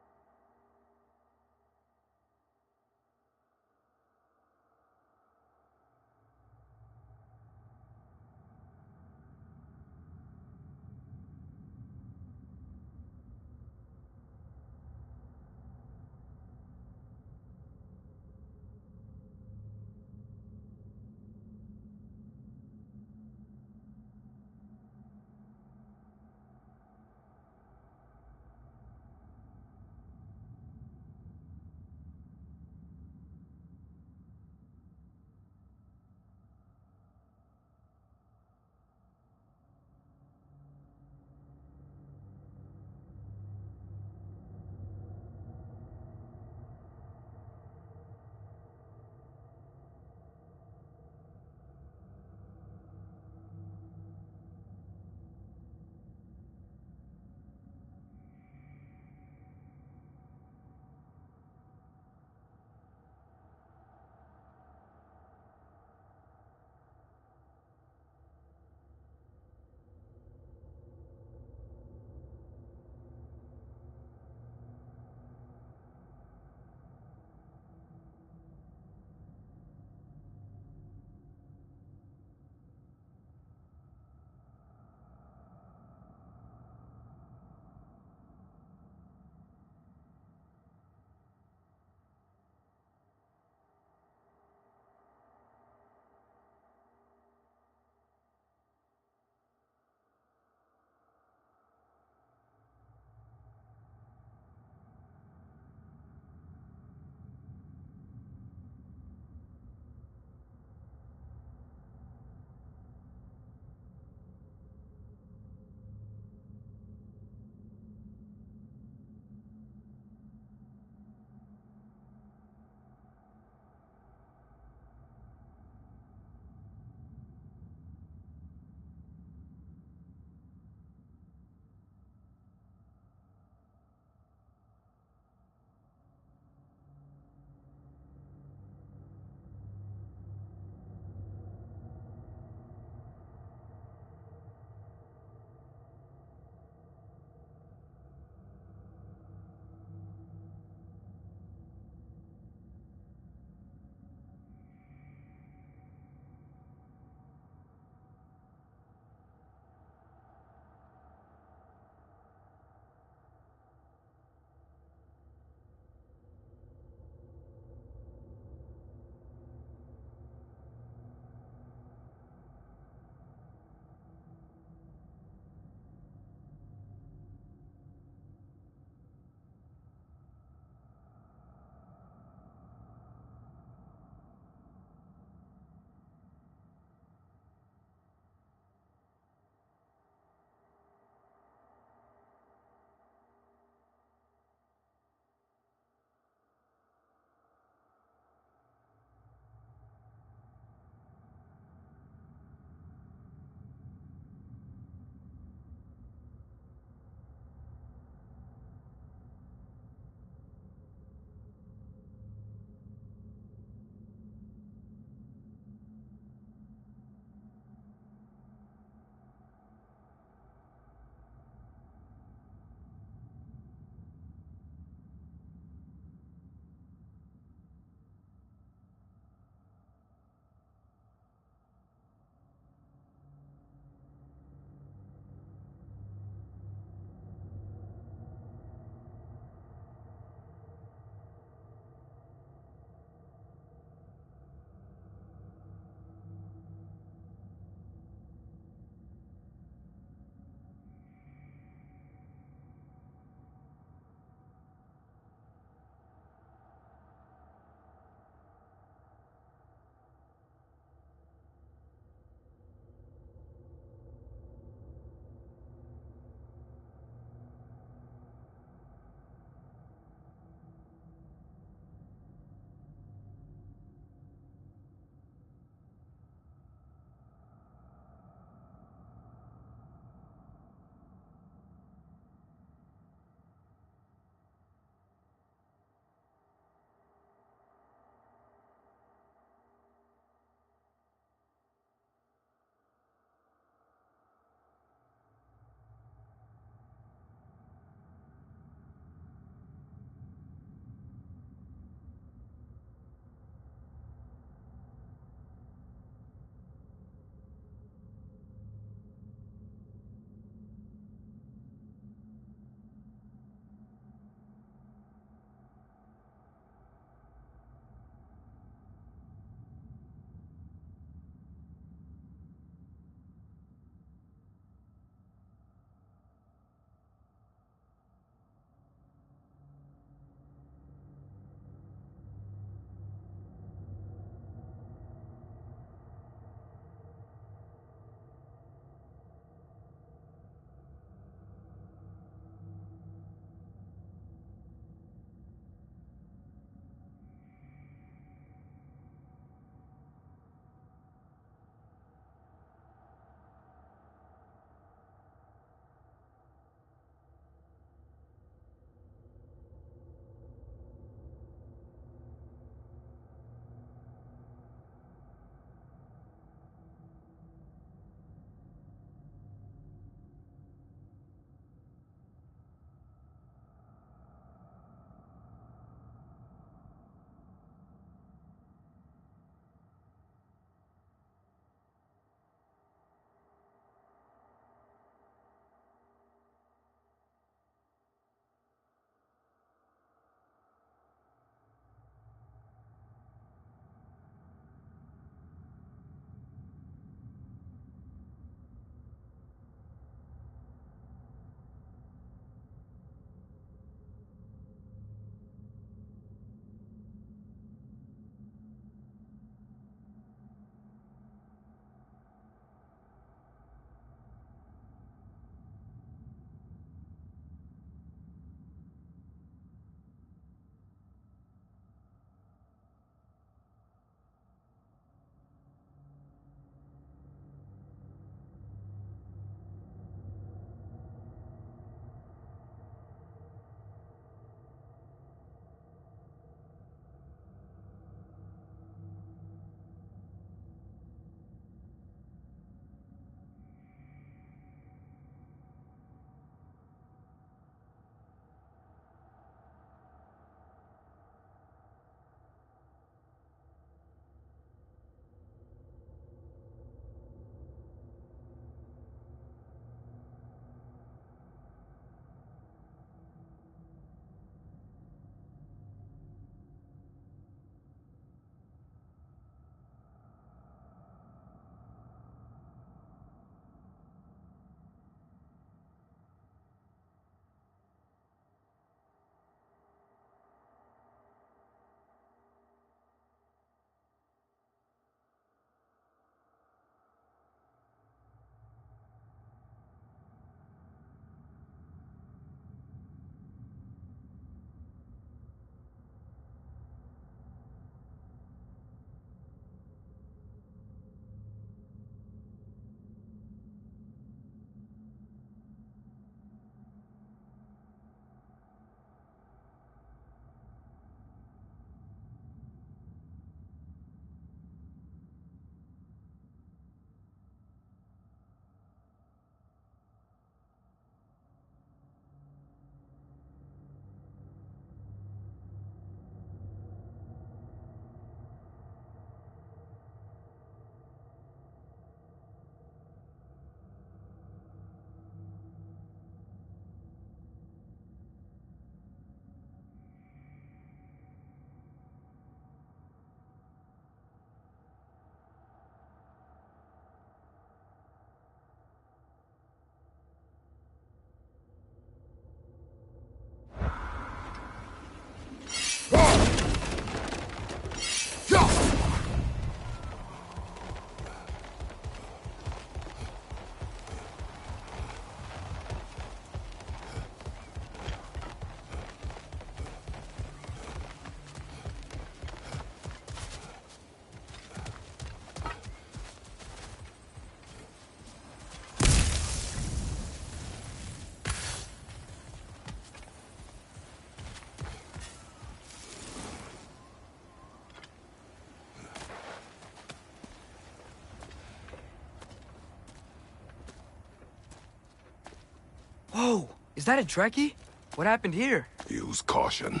Whoa, is that a Trekkie? What happened here? Use caution.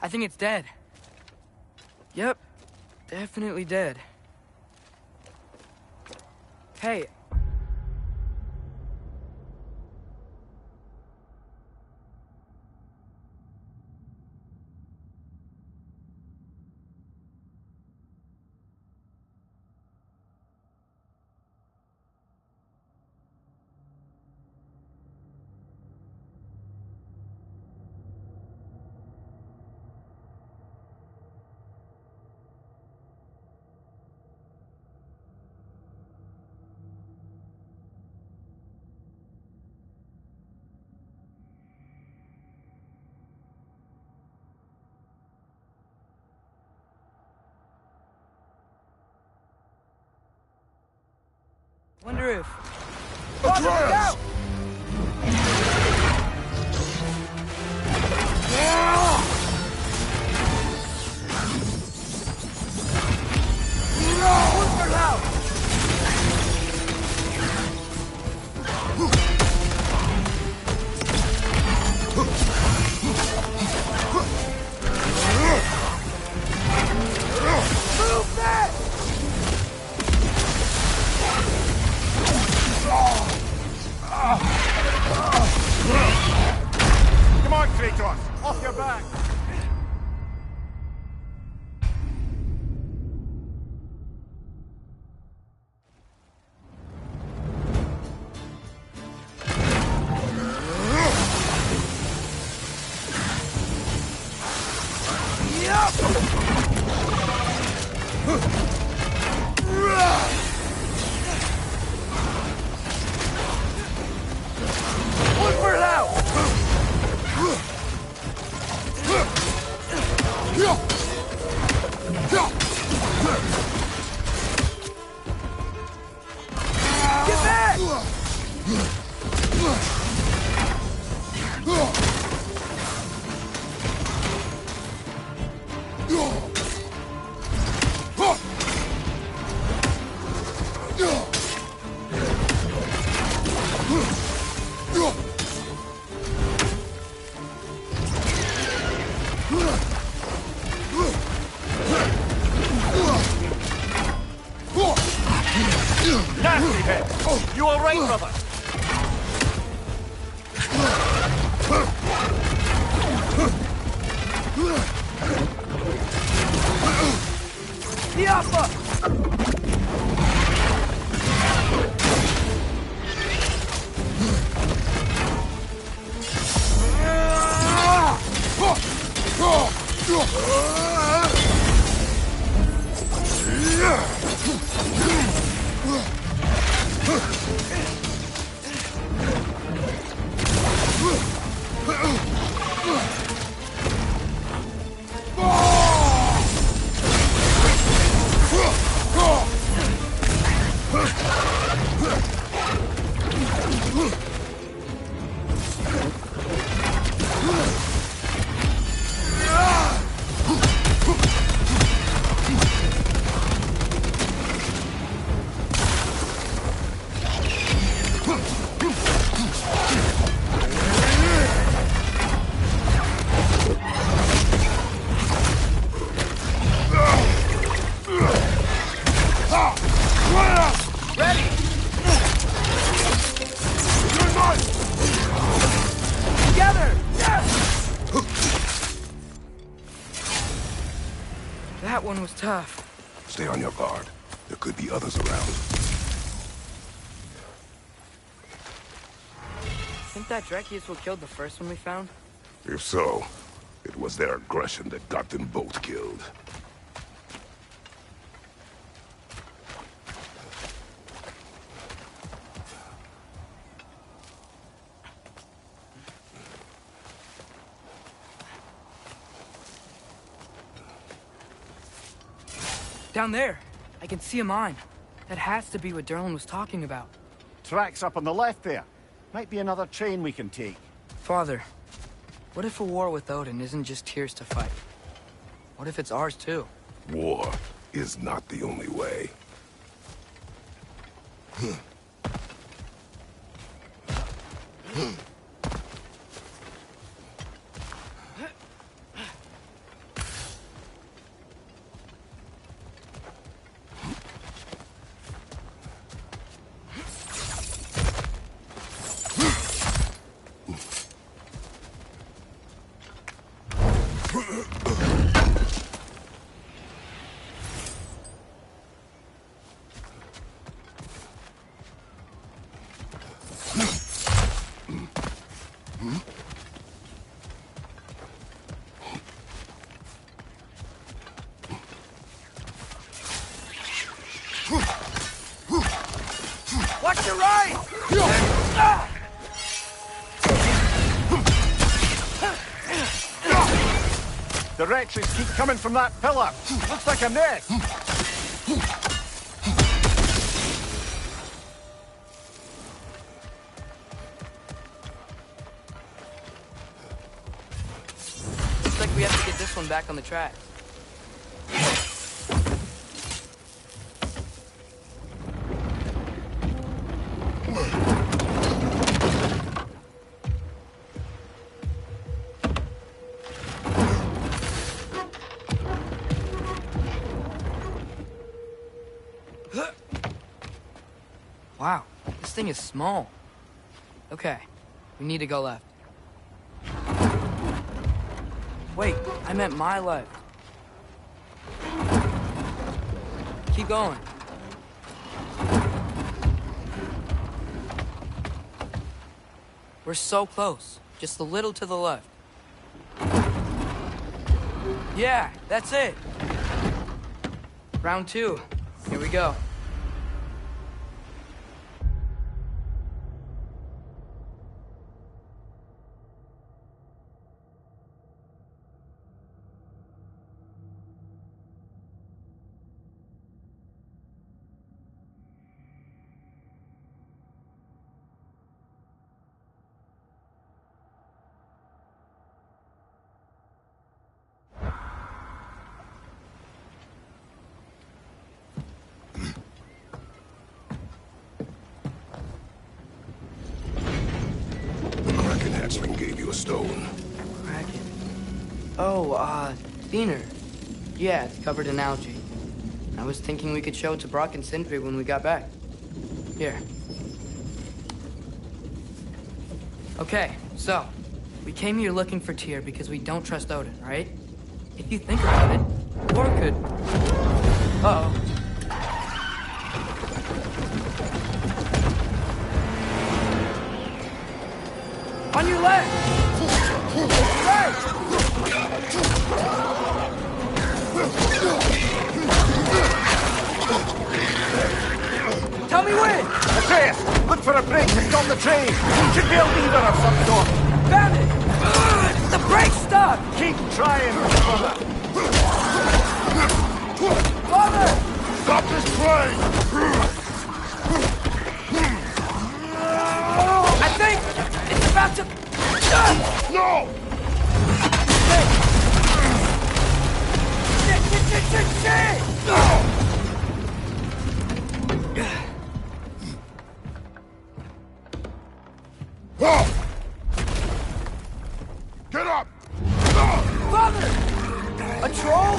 I think it's dead. Yep, definitely dead. Hey. Wonder if... Atreus! Come on, Kratos! Off your back! Nasty hit! You all right, brother? That one was tough. Stay on your guard. There could be others around. Think that Trekkie is what killed the first one we found? If so, it was their aggression that got them both killed. Down there. I can see a mine. That has to be what Durlin was talking about. Tracks up on the left there. Might be another train we can take. Father, what if a war with Odin isn't just Tyr's to fight? What if it's ours too? War is not the only way. You're right! The wretches keep coming from that pillar. Looks like a nest. Looks like we have to get this one back on the track. Wow, this thing is small. Okay, we need to go left. Wait, I meant my left. Keep going. We're so close. Just a little to the left. Yeah, that's it. Round 2. Here we go. Gave you a stone. Kraken. Oh, Diener. Yeah, it's covered in algae. I was thinking we could show it to Brock and Sindri when we got back. Here. Okay, so, we came here looking for Tyr because we don't trust Odin, right? If you think about it, War could... Uh-oh. On your left! Right! Tell me when! Atreus, look for a break to stop the train! Should be a lever of some sort! Found it! The brake's stuck! Keep trying, brother! Father! Stop this train! I think it's about to... No! Shit! Get up! Father! A troll?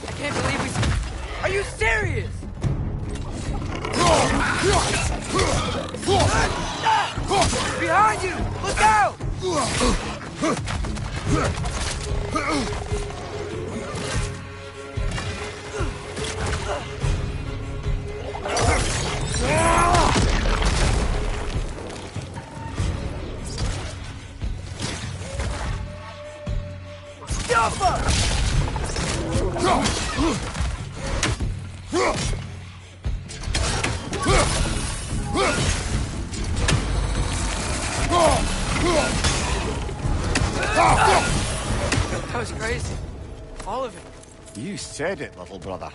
I can't believe we... Are you serious? Behind you! Look out! That was crazy. All of it. You said it, little brother.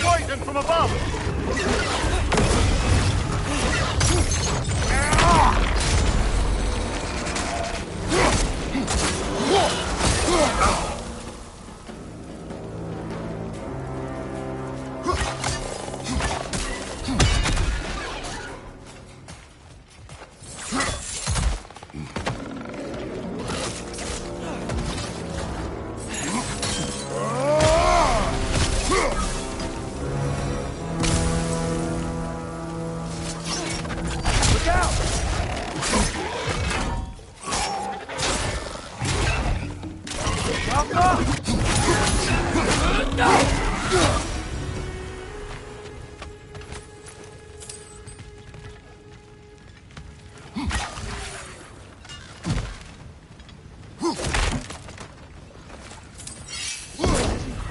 Poison from above!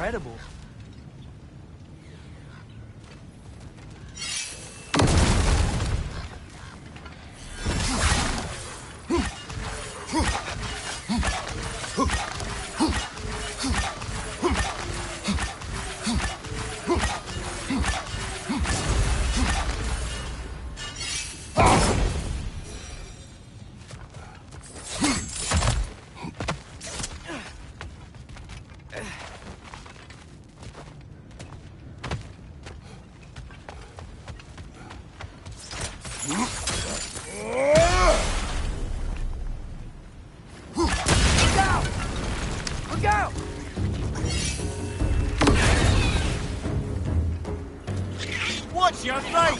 Incredible. Watch your right!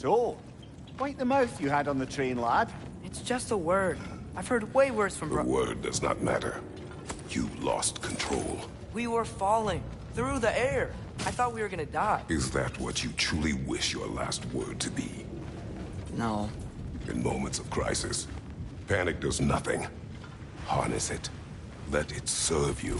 So, wipe the mouth you had on the train, lad. It's just a word. I've heard way worse from The word does not matter. You lost control. We were falling through the air. I thought we were gonna die. Is that what you truly wish your last word to be? No. In moments of crisis, panic does nothing. Harness it. Let it serve you.